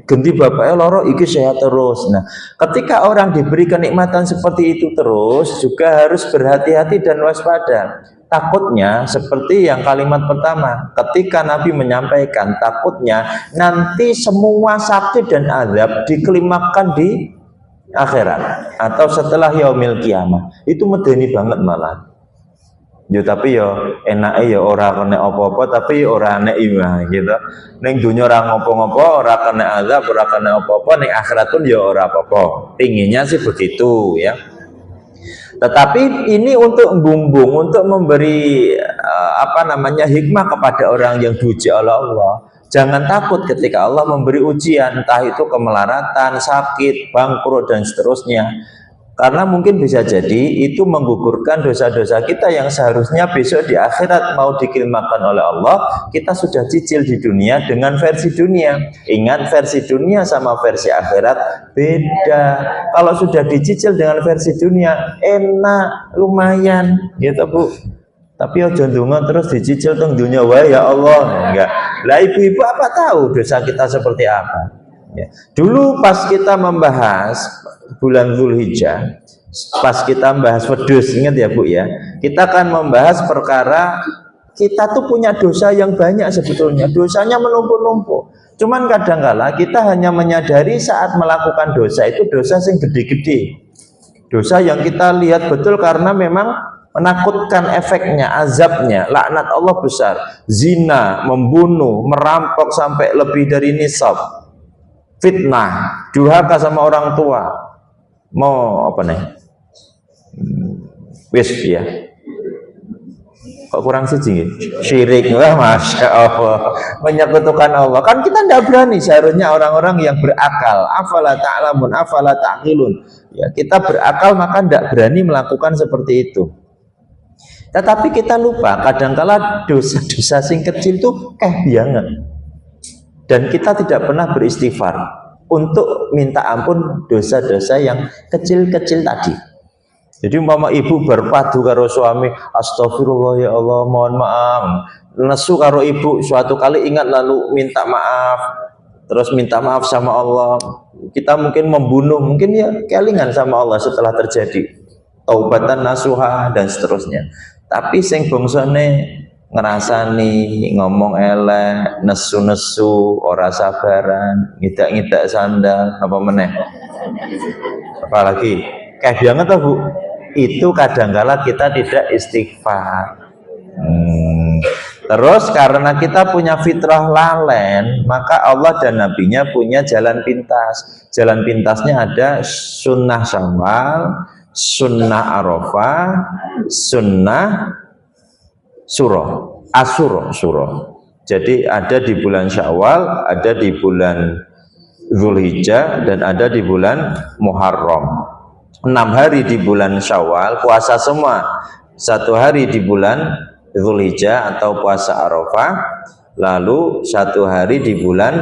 ganti bapaknya loro iki sehat terus. Nah, ketika orang diberi kenikmatan seperti itu terus, juga harus berhati-hati dan waspada. Takutnya seperti yang kalimat pertama, ketika Nabi menyampaikan takutnya nanti semua sakit dan azab dikelimakan di akhirat atau setelah yaumil kiamah. Itu medeni banget malah. Yo tapi yo enake yo ora kena apa-apa tapi ora enek iman gitu. Ning dunya ora ngopo-ngopo, ora kena azab, ora kena apa-apa, ning akhirat pun yo ora apa-apa. Pinginnya sih begitu ya. Tetapi ini untuk membumbung, untuk memberi hikmah kepada orang yang diuji oleh Allah. Jangan takut ketika Allah memberi ujian, entah itu kemelaratan, sakit, bangkrut dan seterusnya. Karena mungkin bisa jadi itu menggugurkan dosa-dosa kita yang seharusnya besok di akhirat mau dikelimakan oleh Allah, kita sudah cicil di dunia dengan versi dunia. Ingat, versi dunia sama versi akhirat beda. Kalau sudah dicicil dengan versi dunia, enak, lumayan, gitu Bu. Tapi ojo ndonga terus dicicil teng dunia wae ya Allah. Enggak. Lah ibu-ibu apa tahu dosa kita seperti apa? Ya. Dulu pas kita membahas bulan Dzulhijjah, pas kita membahas wedhus, ingat ya Bu ya, kita akan membahas perkara kita tuh punya dosa yang banyak sebetulnya, dosanya menumpuk-numpuk. Cuman kadang-kala kita hanya menyadari saat melakukan dosa itu dosa yang gede-gede, dosa yang kita lihat betul karena memang menakutkan efeknya, azabnya, laknat Allah besar, zina, membunuh, merampok sampai lebih dari nisab, fitnah, durhaka sama orang tua, mau apa nih? Wis ya. Kok kurang siji? Syirik. Wah, Masya Allah. Menyekutukan Allah. Kan kita tidak berani. Seharusnya orang-orang yang berakal. Afala ta'lamun, afala ta'qilun. Ya, kita berakal maka tidak berani melakukan seperti itu. Tetapi kita lupa, kadangkala dosa-dosa sing kecil itu biangan. Dan kita tidak pernah beristighfar untuk minta ampun dosa-dosa yang kecil-kecil tadi. Jadi umpama ibu berpadu karo suami, astagfirullah ya Allah, mohon maaf. Nesu karo ibu, suatu kali ingat lalu minta maaf, terus minta maaf sama Allah. Kita mungkin membunuh, mungkin ya kelingan sama Allah setelah terjadi taubatan nasuha dan seterusnya. Tapi sing bangsane ngerasani, ngomong elek, nesu-nesu, ora sabaran, ngidak-ngidak sandal, apa meneh? Apalagi biangan toh Bu? Itu kadangkala kita tidak istighfar. Terus karena kita punya fitrah lalen, maka Allah dan Nabinya punya jalan pintas. Jalan pintasnya ada sunnah Syawal, sunnah Arafah, sunnah Asyura. Jadi ada di bulan Syawal, ada di bulan Dzulhijjah, dan ada di bulan Muharram. 6 hari di bulan Syawal puasa semua, 1 hari di bulan Dzulhijjah atau puasa Arafah, lalu 1 hari di bulan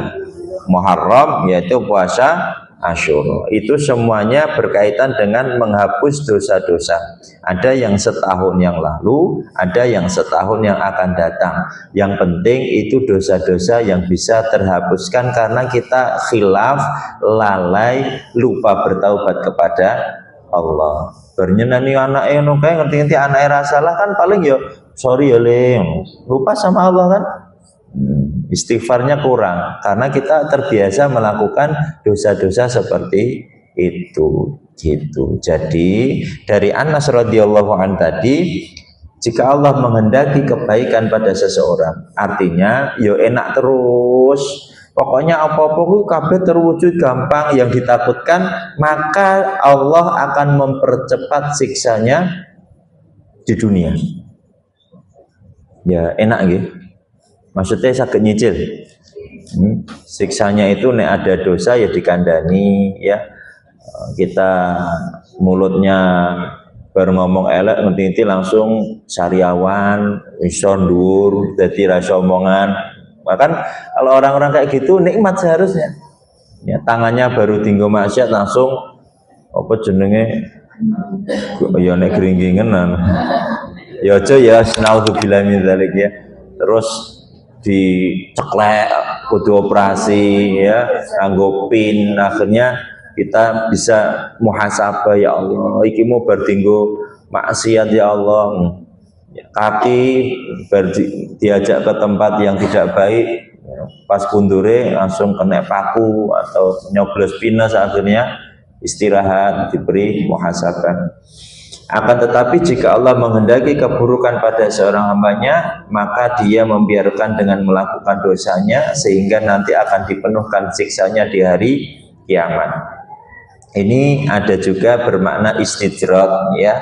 Muharram yaitu puasa Asyura. Itu semuanya berkaitan dengan menghapus dosa-dosa. Ada yang setahun yang lalu, ada yang setahun yang akan datang. Yang penting itu dosa-dosa yang bisa terhapuskan karena kita khilaf, lalai, lupa bertaubat kepada Allah. Bernyenani anak ngono kae ngerti-ngerti anake ra salah kan paling ya sorry ya Le, lupa sama Allah kan. Istighfarnya kurang karena kita terbiasa melakukan dosa-dosa seperti itu gitu. Jadi dari Anas radhiyallahu an tadi, jika Allah menghendaki kebaikan pada seseorang, artinya yo enak terus, pokoknya apa-apa ku kabeh terwujud gampang, yang ditakutkan maka Allah akan mempercepat siksanya di dunia. Ya enak gitu. Maksudnya sakit nyicil. Siksanya itu nek ada dosa ya dikandani ya. Kita mulutnya baru ngomong elek ngerti langsung sariawan, iso ndur, dadi rasa omongan. Bahkan kalau orang-orang kayak gitu nikmat seharusnya. Ya, tangannya baru tinggal maksiat langsung apa jenenge ya nek gringgingenan. Ya aja ya naudzubillah min dzalik ya. Terus diceklek, kudu operasi ya, nganggo pin, akhirnya kita bisa muhasabah, ya Allah iki mau bertinggo maksiat ya Allah, kaki diajak ke tempat yang tidak baik, pas pundure langsung kena paku atau nyoblos pinus, akhirnya istirahat, diberi muhasabah. Akan tetapi jika Allah menghendaki keburukan pada seorang hambanya, maka dia membiarkan dengan melakukan dosanya sehingga nanti akan dipenuhkan siksanya di hari kiamat. Ini ada juga bermakna istidrak ya.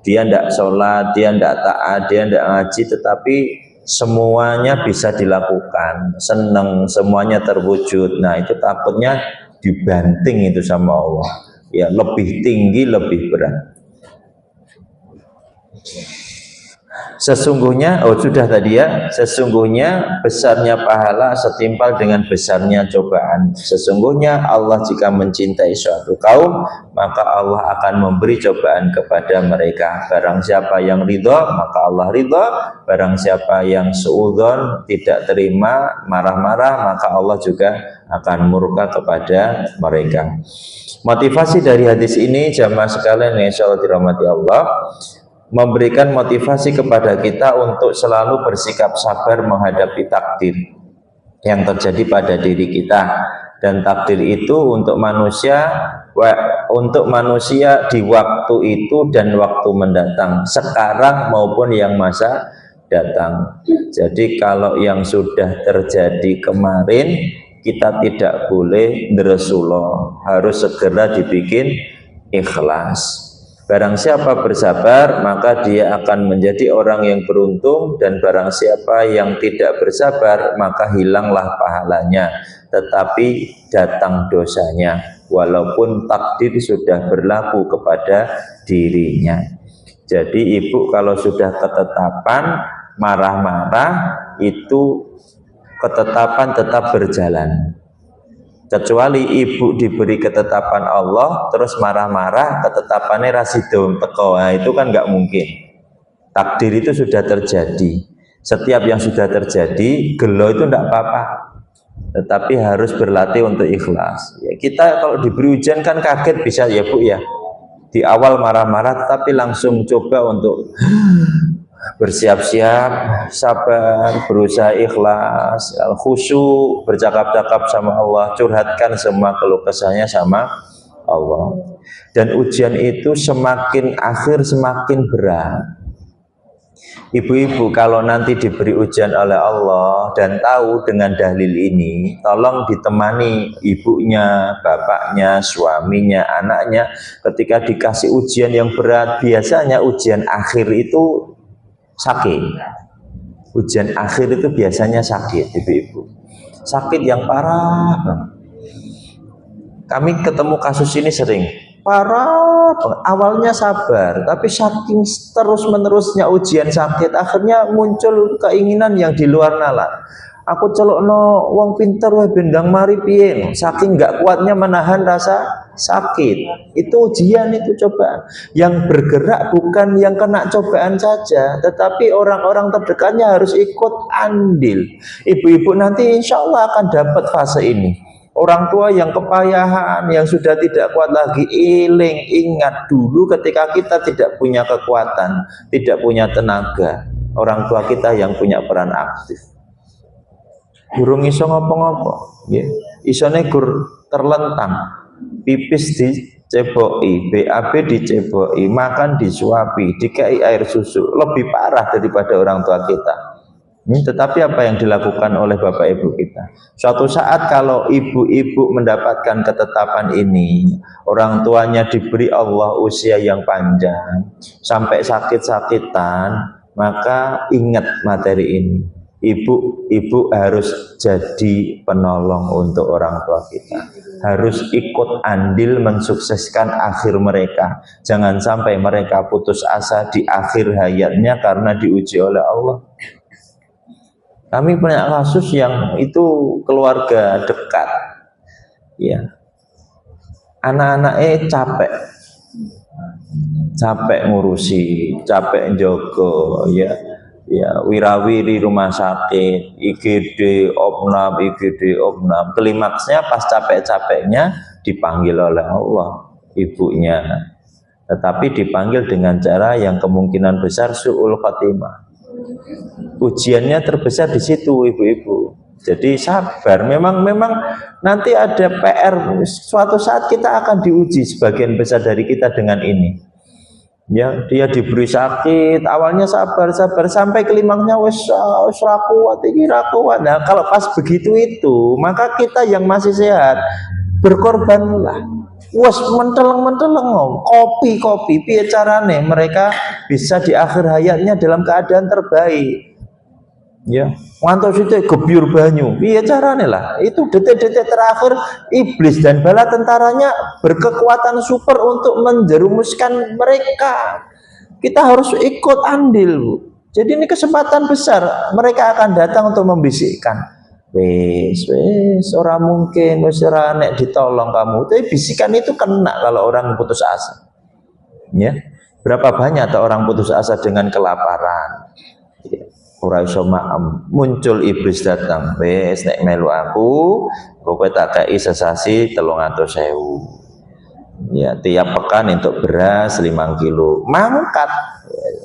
Dia tidak sholat, dia tidak taat, dia tidak ngaji, tetapi semuanya bisa dilakukan, senang, semuanya terwujud. Nah itu takutnya dibanting itu sama Allah ya, lebih tinggi, lebih berat. Sesungguhnya, sudah tadi ya, sesungguhnya besarnya pahala setimpal dengan besarnya cobaan. Sesungguhnya Allah jika mencintai suatu kaum, maka Allah akan memberi cobaan kepada mereka. Barang siapa yang ridha, maka Allah ridha. Barang siapa yang suudzon, tidak terima, marah-marah, maka Allah juga akan murka kepada mereka. Motivasi dari hadis ini jamaah sekalian yang insyaallah dirahmati Allah, memberikan motivasi kepada kita untuk selalu bersikap sabar menghadapi takdir yang terjadi pada diri kita. Dan takdir itu untuk manusia di waktu itu dan waktu mendatang, sekarang maupun yang masa datang. Jadi kalau yang sudah terjadi kemarin kita tidak boleh nderesulo, harus segera dibikin ikhlas. Barang siapa bersabar, maka dia akan menjadi orang yang beruntung, dan barang siapa yang tidak bersabar, maka hilanglah pahalanya, tetapi datang dosanya, walaupun takdir sudah berlaku kepada dirinya. Jadi ibu kalau sudah ketetapan marah-marah, itu ketetapan tetap berjalan. Kecuali ibu diberi ketetapan Allah terus marah-marah, ketetapannya rasidum teko, nah, itu kan nggak mungkin. Takdir itu sudah terjadi. Setiap yang sudah terjadi, gelo itu tidak apa-apa, tetapi harus berlatih untuk ikhlas. Ya, kita kalau diberi ujian kan kaget bisa ya Bu ya. Di awal marah-marah, tapi langsung coba untuk bersiap-siap, sabar, berusaha ikhlas, khusyuk, bercakap-cakap sama Allah, curhatkan semua keluh kesahnya sama Allah. Dan ujian itu semakin akhir semakin berat. Ibu-ibu kalau nanti diberi ujian oleh Allah dan tahu dengan dalil ini, tolong ditemani ibunya, bapaknya, suaminya, anaknya ketika dikasih ujian yang berat. Biasanya ujian akhir itu sakit. Ujian akhir itu biasanya sakit, ibu-ibu. Sakit yang parah. Kami ketemu kasus ini sering. Parah. Awalnya sabar, tapi saking terus-menerusnya ujian sakit, akhirnya muncul keinginan yang di luar nalar. Aku celokno wong pinter wae bendang mari piye. Saking nggak kuatnya menahan rasa sakit. Itu ujian, itu cobaan. Yang bergerak bukan yang kena cobaan saja, tetapi orang-orang terdekatnya harus ikut andil. Ibu-ibu nanti insya Allah akan dapat fase ini. Orang tua yang kepayahan, yang sudah tidak kuat lagi, ingat dulu ketika kita tidak punya kekuatan, tidak punya tenaga, orang tua kita yang punya peran aktif. Burung iso ngopo-ngopo, ya. Isone gur terlentang, pipis diceboki, BAB diceboki, makan disuapi, dikai air susu, lebih parah daripada orang tua kita. Tetapi apa yang dilakukan oleh bapak ibu kita? Suatu saat kalau ibu-ibu mendapatkan ketetapan ini, orang tuanya diberi Allah usia yang panjang, sampai sakit-sakitan, maka ingat materi ini. Ibu harus jadi penolong untuk orang tua kita. Harus ikut andil mensukseskan akhir mereka. Jangan sampai mereka putus asa di akhir hayatnya karena diuji oleh Allah. Kami punya kasus yang itu keluarga dekat, ya, anak-anaknya capek ngurusi, capek njogo, ya, wirawiri rumah sakit, IGD, opnam, klimaksnya pas capek-capeknya dipanggil oleh Allah, ibunya, tetapi dipanggil dengan cara yang kemungkinan besar su'ul khatimah. Ujiannya terbesar di situ, ibu-ibu. Jadi sabar. Memang nanti ada PR. Suatu saat kita akan diuji, sebagian besar dari kita dengan ini. Ya, dia diberi sakit. Awalnya sabar sampai klimaksnya wes kuat, ini kuat. Nah, kalau pas begitu itu, maka kita yang masih sehat berkorbanlah. Wes menteleng kopi piye carane mereka bisa di akhir hayatnya dalam keadaan terbaik. Ya, ngantos itu gebyur banyu. Piye carane lah? Itu detik-detik terakhir iblis dan bala tentaranya berkekuatan super untuk menjerumuskan mereka. Kita harus ikut andil, Bu. Jadi ini kesempatan besar. Mereka akan datang untuk membisikkan. Wes, ora mungkin, wes ora nek ditolong kamu. Tapi bisikan itu kena kalau orang putus asa. Ya, berapa banyak atau orang putus asa dengan kelaparan. Ya. Ora iso maem, muncul iblis datang. Wes nek melu aku, kowe tak kei sesasi 300.000. Ya, tiap pekan untuk beras 5 kilo. Mangkat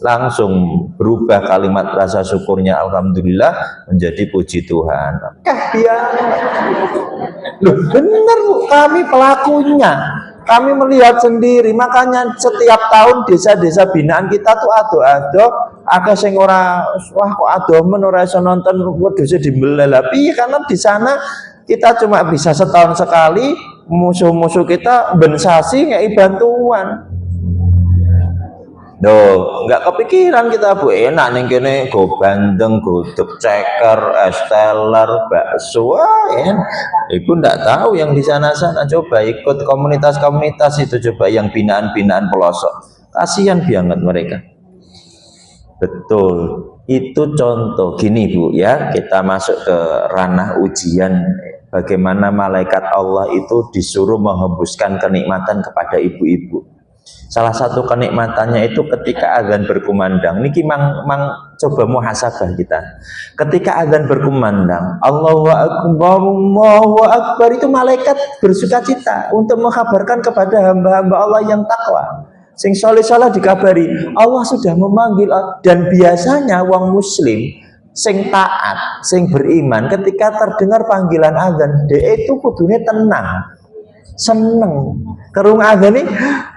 langsung berubah kalimat rasa syukurnya alhamdulillah menjadi puji Tuhan. Loh, benar Bu, kami pelakunya. Kami melihat sendiri, makanya setiap tahun desa-desa binaan kita tuh ado-ado, akeh sing ora wah kok adomen ora iso nonton wedhuse dimbelelapi karena di sana kita cuma bisa setahun sekali, musuh-musuh kita bensasi ngei bantuan. Nggak kepikiran kita Bu, enak nih kene go bandeng, gudeg ceker, es teler, bakso, Ibu nggak tahu yang di sana-sana. Coba ikut komunitas-komunitas itu, coba yang binaan-binaan pelosok, kasihan banget mereka. Betul, itu contoh. Gini Bu ya, kita masuk ke ranah ujian. Bagaimana malaikat Allah itu disuruh menghembuskan kenikmatan kepada ibu-ibu. Salah satu kenikmatannya itu ketika azan berkumandang. Niki coba muhasabah kita. Ketika azan berkumandang, Allahu Akbar, Allahu Akbar, itu malaikat bersuka cita untuk mengkabarkan kepada hamba-hamba Allah yang takwa. Sing soleh-soleh dikabari, Allah sudah memanggil. Dan biasanya wong muslim sing taat, sing beriman, ketika terdengar panggilan azan, dia itu kudune tenang, seneng. Kerung azan ini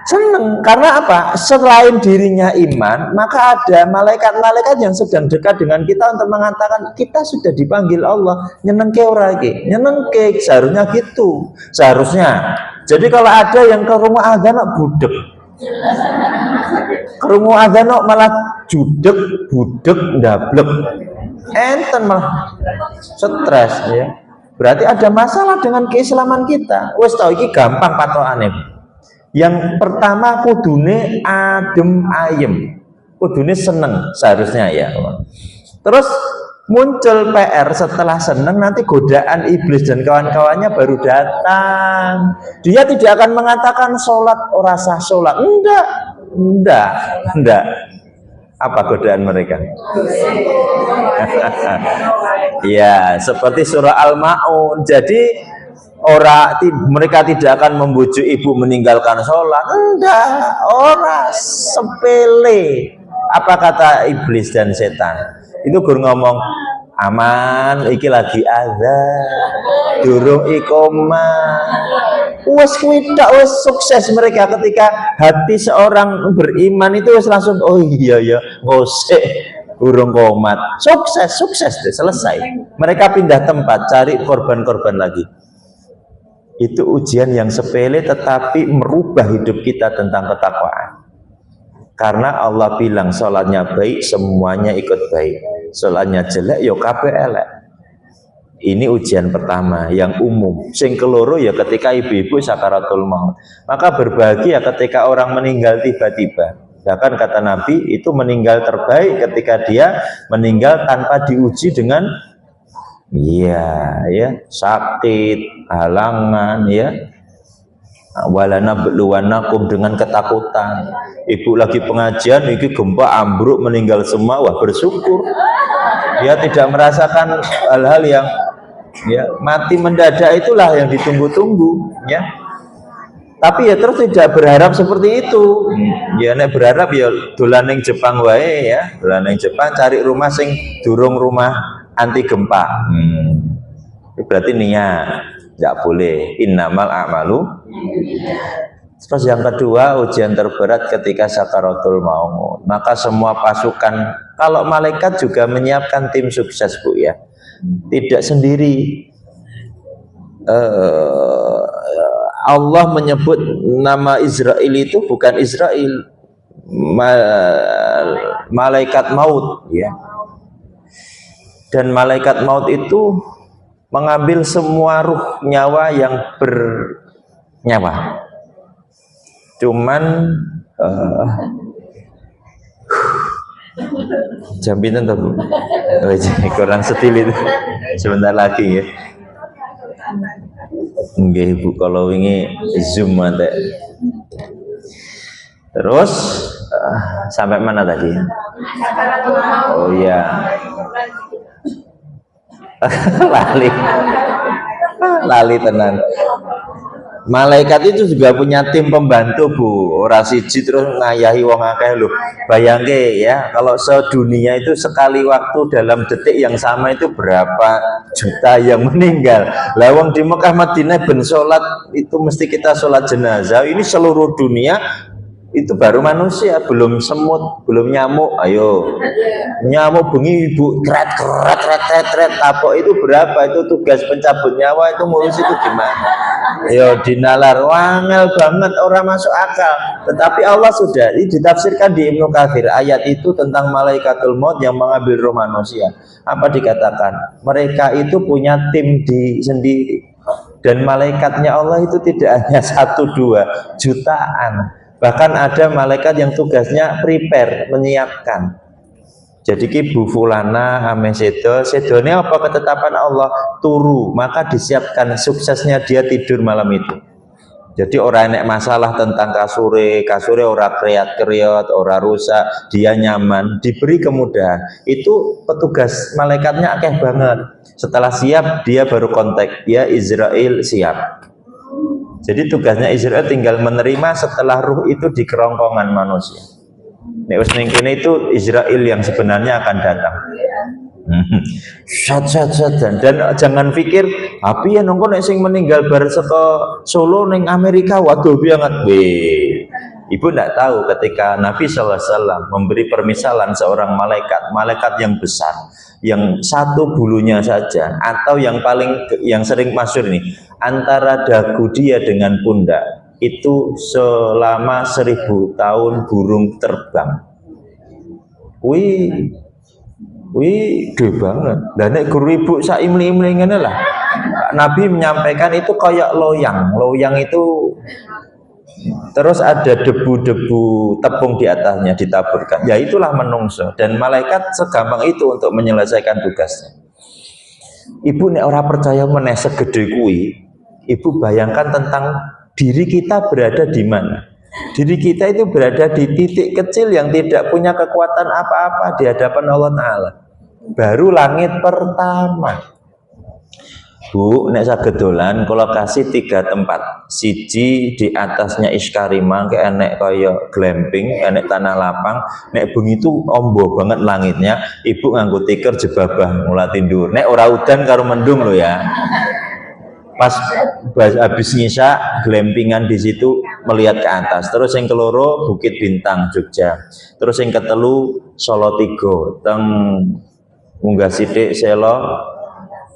seneng, karena apa? Selain dirinya iman, maka ada malaikat-malaikat yang sedang dekat dengan kita untuk mengatakan kita sudah dipanggil Allah. Nyenengke ora iki? Nyenengke, seharusnya gitu. Seharusnya. Jadi kalau ada yang ke rumah azan budek, kerungu azan malah judek, budek, ndablek, enten malah stres ya. Berarti ada masalah dengan keislaman kita. Wes tau iki gampang patokane. Yang pertama kudune adem ayem, kudune seneng seharusnya ya. Terus muncul PR setelah seneng, nanti godaan iblis dan kawan-kawannya baru datang. Dia tidak akan mengatakan sholat ora sah sholat, enggak. Apa godaan mereka? Ya, seperti surah Al-Ma'un. Jadi mereka tidak akan membujuk ibu meninggalkan sholat, enggak. Ora sepele. Apa kata iblis dan setan? Itu guru ngomong, aman, iki lagi azan, durung iqomah. Wes kuidak, wes sukses mereka ketika hati seorang beriman itu wes langsung, oh iya ya, ngosek, durung komat, sukses deh, selesai. Mereka pindah tempat, cari korban-korban lagi. Itu ujian yang sepele tetapi merubah hidup kita tentang ketakwaan. Karena Allah bilang sholatnya baik, semuanya ikut baik. Sholatnya jelek, yo kabeh elek. Ini ujian pertama yang umum. Sing keloro ya ketika ibu-ibu sakaratul maut. Maka berbahagia ketika orang meninggal tiba-tiba. Bahkan kata Nabi itu meninggal terbaik ketika dia meninggal tanpa diuji dengan sakit, halangan, walana beluanakum dengan ketakutan. Ibu lagi pengajian, iki gempa ambruk meninggal semua, wah bersyukur. Dia tidak merasakan hal-hal yang mati mendadak, itulah yang ditunggu-tunggu ya. Tapi ya terus tidak berharap seperti itu. Ya nek berharap ya dolan ning Jepang wae ya, dolan ning Jepang cari rumah sing durung rumah anti gempa. Berarti niat. Tidak boleh, innamal a'malu. Terus yang kedua, ujian terberat ketika sakaratul maut. Maka semua pasukan, kalau malaikat juga menyiapkan tim sukses Bu ya, tidak sendiri. Allah menyebut nama Israel itu bukan Israel, malaikat maut ya. Dan malaikat maut itu mengambil semua ruh nyawa yang bernyawa. Cuman jam pinten to Bu? Kurang setil itu. Sebentar lagi ya. Nggih Bu, kalau wingi zoom mantek. Terus sampai mana tadi? Oh iya. lali tenan. Malaikat itu juga punya tim pembantu Bu, ora siji terus ngayahi wong akeh lho. Bayangke ya, kalau sedunia itu sekali waktu dalam detik yang sama itu berapa juta yang meninggal. Lah wong di Mekah Madinah ben salat itu mesti kita salat jenazah. Ini seluruh dunia Itu baru manusia, belum semut, belum nyamuk. Ayo, nyamuk bengi ibu kret kret kret kret kret apa itu berapa? Itu tugas pencabut nyawa, itu ngurus itu gimana? Ayo dinalar, wangel banget, orang masuk akal. Tetapi Allah sudah ditafsirkan di Ibnu Katsir ayat itu tentang malaikatul maut yang mengambil roh manusia. Apa dikatakan? Mereka itu punya tim di sendiri, dan malaikatnya Allah itu tidak hanya 1-2 jutaan. Bahkan ada malaikat yang tugasnya prepare, menyiapkan. Jadi ki Bu Fulana ame sedone apa ketetapan Allah turu, maka disiapkan suksesnya dia tidur malam itu. Jadi orang enek masalah tentang kasure ora kriat-kriat, ora rusak, dia nyaman, diberi kemudahan. Itu petugas malaikatnya akeh banget. Setelah siap dia baru kontak, ya Israel siap. Jadi tugasnya Israel tinggal menerima setelah ruh itu di kerongkongan manusia. Nek wis ning kene itu Israel yang sebenarnya akan datang. Dan jangan pikir api ya nongko nek sing meninggal bar saka Solo ning Amerika waduh banget. Ibu tidak tahu ketika Nabi SAW memberi permisalan seorang malaikat yang besar, yang satu bulunya saja, atau yang sering masyhur nih, antara dagu dia dengan pundak itu selama 1000 tahun burung terbang. Wih, gede banget. Dan nek guru ibu sak imli-imli ngene lah. Nabi menyampaikan itu kayak loyang. Loyang itu terus ada debu-debu tepung di atasnya ditaburkan. Ya itulah menungso, dan malaikat segampang itu untuk menyelesaikan tugasnya. Ibu nek ora percaya meneh segede kuwi, ibu bayangkan tentang diri kita berada di mana. Diri kita itu berada di titik kecil yang tidak punya kekuatan apa-apa di hadapan Allah Ta'ala. Baru langit pertama. Bu, nek saged dolan kula kasih 3 tempat. Siji di atasnya Iskarima, kayak enek kaya glamping, enek tanah lapang. Nek bengi itu ombo banget langitnya, ibu nganggo tikar jebabah mula tindur. Nek ora udan karo mendung lo ya. Pas habis ngisa, glampingan di situ melihat ke atas. Terus yang keloro Bukit Bintang Jogja. Terus yang ketelu Solo Tigo, teng munggah sithik Selo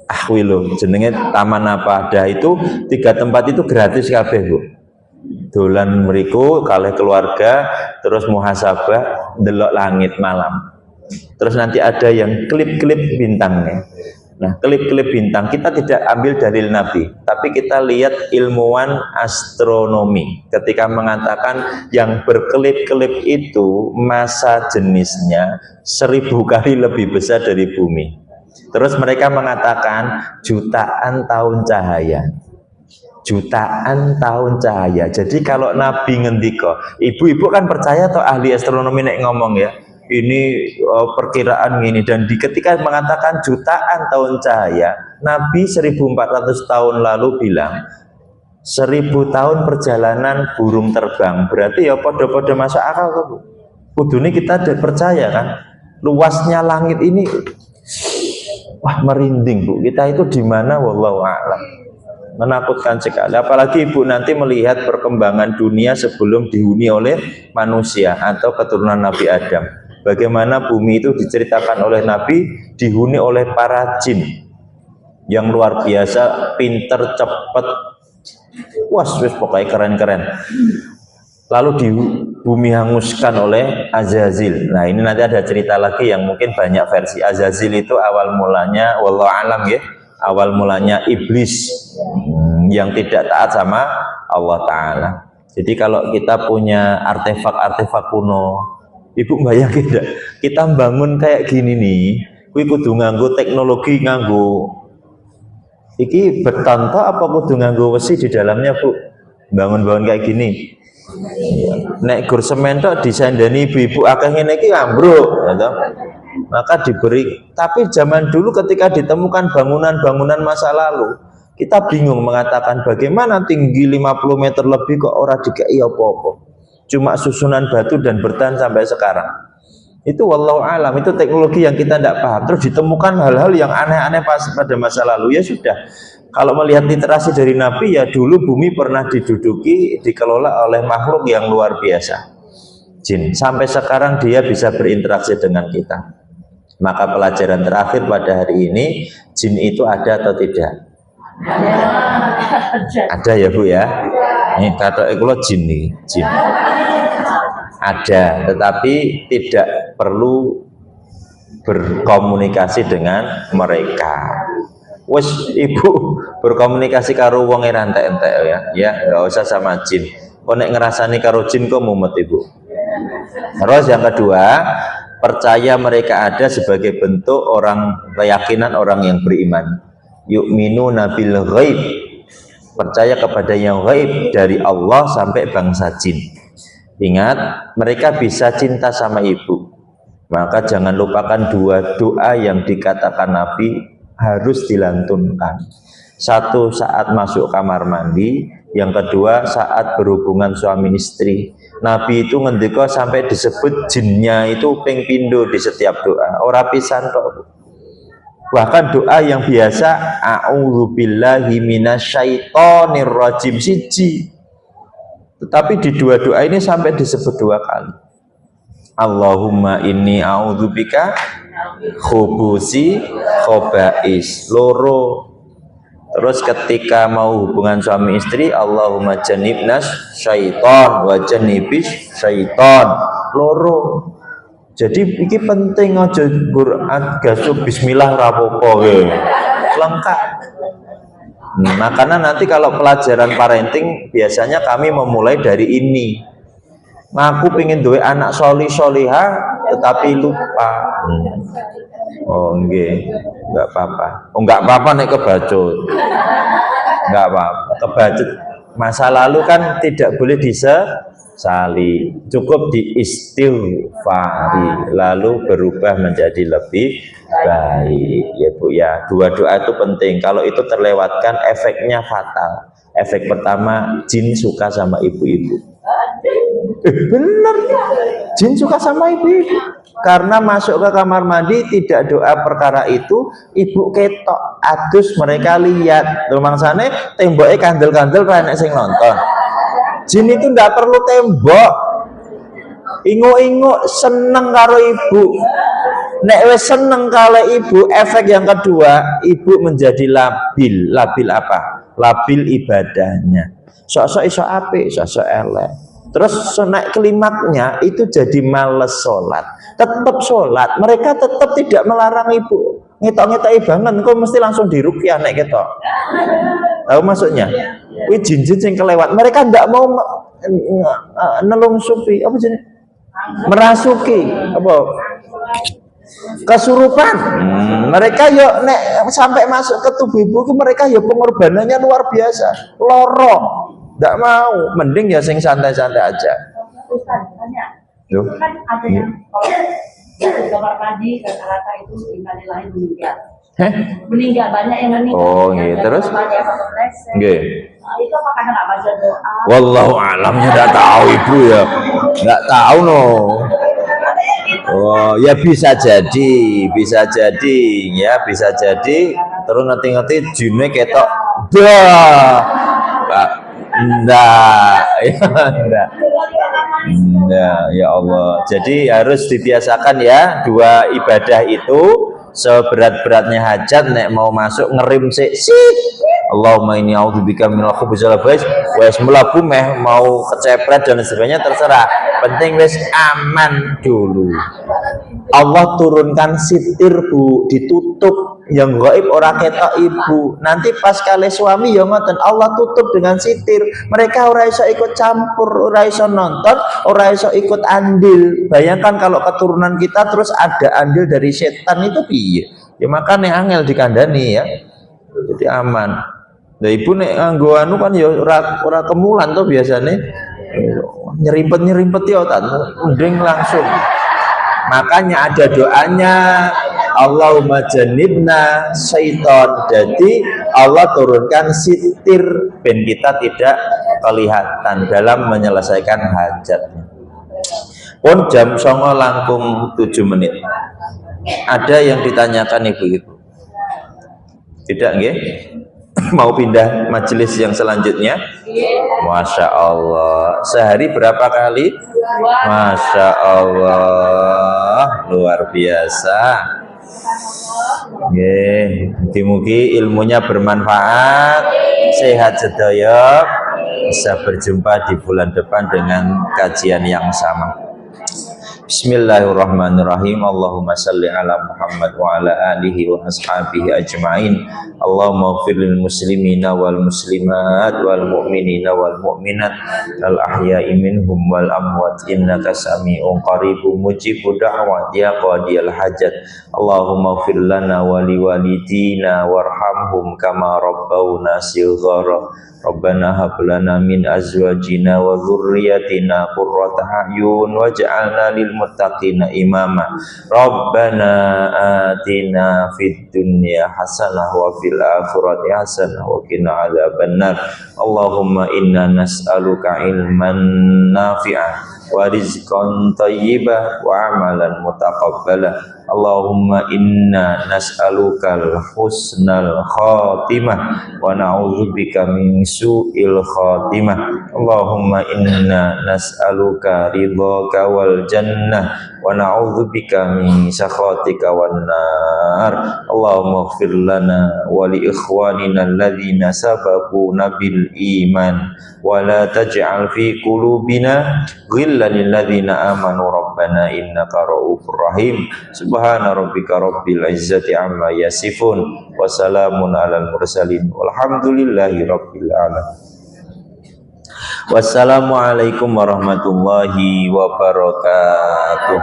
Ahwilo, jenenge taman apa ada itu 3 tempat itu gratis kabeh Bu. Dolan mriku kalih keluarga, terus muhasabah delok langit malam. Terus nanti ada yang klip-klip bintangnya. Nah, klip-klip bintang kita tidak ambil dari Nabi, tapi kita lihat ilmuwan astronomi ketika mengatakan yang berkelip-kelip itu massa jenisnya 1000 kali lebih besar dari bumi. Terus mereka mengatakan jutaan tahun cahaya. Jutaan tahun cahaya. Jadi kalau Nabi ngendika, ibu-ibu kan percaya atau ahli astronomi nek ngomong ya, ini perkiraan gini, dan ketika mengatakan jutaan tahun cahaya, Nabi 1400 tahun lalu bilang 1000 tahun perjalanan burung terbang. Berarti ya podo-podo masuk akal kok Bu. Kudune kita percaya kan, luasnya langit ini. Wah, merinding Bu, kita itu di mana wallahu a'lam. Menakutkan sekali, apalagi Ibu nanti melihat perkembangan dunia sebelum dihuni oleh manusia atau keturunan Nabi Adam. Bagaimana bumi itu diceritakan oleh Nabi dihuni oleh para jin yang luar biasa, pinter, cepet, wis pokoknya keren-keren. Lalu di bumi hanguskan oleh Azazil. Nah, ini nanti ada cerita lagi yang mungkin banyak versi. Azazil itu awal mulanya wallahu alam ya, awal mulanya iblis yang tidak taat sama Allah Ta'ala. Jadi kalau kita punya artefak-artefak kuno, Ibu bayangin tidak? Kita bangun kayak gini nih, kuwi kudu nganggo teknologi, nganggo iki beton toh apa kudu nganggo besi di dalamnya Bu? Bangun-bangun kayak gini. Nek gur semen tok disandani ibu-ibu akeh ngene iki ambruk, ya. Maka diberi. Tapi zaman dulu ketika ditemukan bangunan-bangunan masa lalu, kita bingung mengatakan bagaimana tinggi 50 meter lebih kok ora dikai apa-apa. Cuma susunan batu dan bertahan sampai sekarang. Itu wallahu alam, itu teknologi yang kita tidak paham. Terus ditemukan hal-hal yang aneh-aneh pada masa lalu, ya sudah. Kalau melihat literasi dari Nabi, ya dulu bumi pernah diduduki, dikelola oleh makhluk yang luar biasa. jin. Sampai sekarang dia bisa berinteraksi dengan kita. Maka pelajaran terakhir pada hari ini, jin itu ada atau tidak? Ada ya Bu ya. Ini kata kalau jin nih, jin. Ada, tetapi tidak perlu berkomunikasi dengan mereka. Wes ibu berkomunikasi karo wong entek-entek ya, nggak usah sama jin. Kok nek ngerasani karo jin kok mumet ibu. Terus yang kedua, percaya mereka ada sebagai bentuk keyakinan orang yang beriman. Yu'minuna bil ghaib, percaya kepada yang gaib dari Allah sampai bangsa jin. Ingat, mereka bisa cinta sama ibu. Maka jangan lupakan dua doa yang dikatakan Nabi harus dilantunkan. Satu saat masuk kamar mandi, yang kedua saat berhubungan suami istri. Nabi itu ngendika sampai disebut jinnya itu ping pindo di setiap doa. Ora pisan kok. Bahkan doa yang biasa, a'udzubillahi minasyaitonir rajim siji. Tetapi di dua doa ini sampai disebut dua kali. Allahumma inni a'udzubika khubusi khobais loro. Terus ketika mau hubungan suami istri, Allahumma jannibnas syaiton wa jannibis syaiton loro. Jadi ini penting aja gasu bismillah rapopo lengkap. Makanya nanti kalau pelajaran parenting biasanya kami memulai dari ini. Aku pengen duwe anak soli soliha tetapi lupa. Oh enggak apa-apa. Oh enggak apa-apa nek kebacut. Enggak apa-apa. Kebacut masa lalu kan tidak boleh disesali. Cukup diistighfari lalu berubah menjadi lebih baik. Ya Bu ya. Dua doa itu penting. Kalau itu terlewatkan efeknya fatal. Efek pertama, jin suka sama ibu-ibu. Bener, jin suka sama ibu-ibu. Karena masuk ke kamar mandi tidak doa perkara itu, ibu ketok adus mereka lihat. Lumangsane temboknya kandel-kandel renek sing nonton. Jin itu ndak perlu tembok. Ingu-ingu seneng karo ibu. Nek wis seneng karo ibu, efek yang kedua, ibu menjadi labil. Labil apa? Labil ibadahnya. Sok-sok iso apik, sok-sok elek. Terus naik klimaknya itu jadi males sholat. Tetap sholat, mereka tetap tidak melarang ibu. Ngetok-ngetok banget, kok mesti langsung diruqyah nek ketok. Tahu maksudnya? Wih jin-jin yang kelewat. Mereka tidak mau nelungsupi, apa jenis? Merasuki, apa? Kesurupan. Mereka yo nek sampai masuk ke tubuh ibu, mereka yo pengorbanannya luar biasa. Loro. Tidak mau, mending ya sing santai-santai aja. Ustaz, tanya. Kan ada yang kamar mandi rata-rata itu tinggal lain meninggal. Meninggal banyak yang meninggal. Oh iya, terus? Nggih. Itu apa karena nggak baca doa? Wallahu alamnya nggak tahu ibu ya, nggak tahu no. Oh ya bisa jadi ya bisa jadi. Terus nanti jinnya ketok, dah. Enggak, ya Allah. Jadi harus dibiasakan ya, dua ibadah itu seberat-beratnya hajat nek mau masuk ngerim sik. Allahumma inni a'udzubika minal khubuthi wal khaba'is. Wes mlaku meh mau kecepret dan sebagainya terserah. Penting wes aman dulu. Allah turunkan sitir Bu, ditutup. Yang gaib orang ketok ibu. Nanti pas kali suami ya ngoten, Allah tutup dengan sitir. Mereka ora iso ikut campur, ora iso nonton, ora iso ikut andil. Bayangkan kalau keturunan kita terus ada andil dari setan itu piye? Ya makanya angel dikandani ya. Jadi aman. Nah ibu nek nganggo anu kan ya ora kemulan tuh biasanya. Nyerimpet ya tak mending langsung. Makanya ada doanya, Allahumma jannibna syaiton. Jadi Allah turunkan sitir ben kita tidak kelihatan dalam menyelesaikan hajatnya. Pun jam 09.00 langkung 7 menit. Ada yang ditanyakan ibu-ibu? Tidak nggih? Mau pindah majelis yang selanjutnya? Masya Allah. Sehari berapa kali? Masya Allah, luar biasa. Mugi-mugi ilmunya bermanfaat, sehat sedaya, bisa berjumpa di bulan depan dengan kajian yang sama. Bismillahirrahmanirrahim. Allahumma salli ala Muhammad wa ala alihi wa ashabihi ajma'in. Allahumma ighfir lil muslimina wal muslimat wal mu'minina wal mu'minat al ahya'i minhum wal amwat innaka sami'un qaribun mujibud da'wat ya qadiyal hajat. Allahumma ighfir lana wa liwalidina warhamhum kama rabbawna shighara. Rabbana hab lana min azwajina wa dhurriyyatina qurrata a'yun waj'alna lil muttaqina imama. Rabbana atina fid dunya hasanah wa fil akhirati hasanah wa qina adzabannar. Allahumma inna nas'aluka ilman nafi'an wa rizqan thayyiban wa amalan mutaqabbala. Allahumma inna nas'alukal husnal khatimah wa na'udzubika min su'il khatimah. Allahumma inna nas'aluka ridhaka wal jannah wa na'udzubika min sakhatika wan nar. Allahumma ighfir lana wa li ikhwanina alladhina sabaquna bil iman wa la taj'al fi qulubina ghillan lil ladzina amanu rabbana innaka ra'ufur rahim. Subhana rabbika rabbil izzati amma yasifun wa salamun alal mursalin walhamdulillahi rabbil alamin. Wassalamualaikum warahmatullahi wabarakatuh.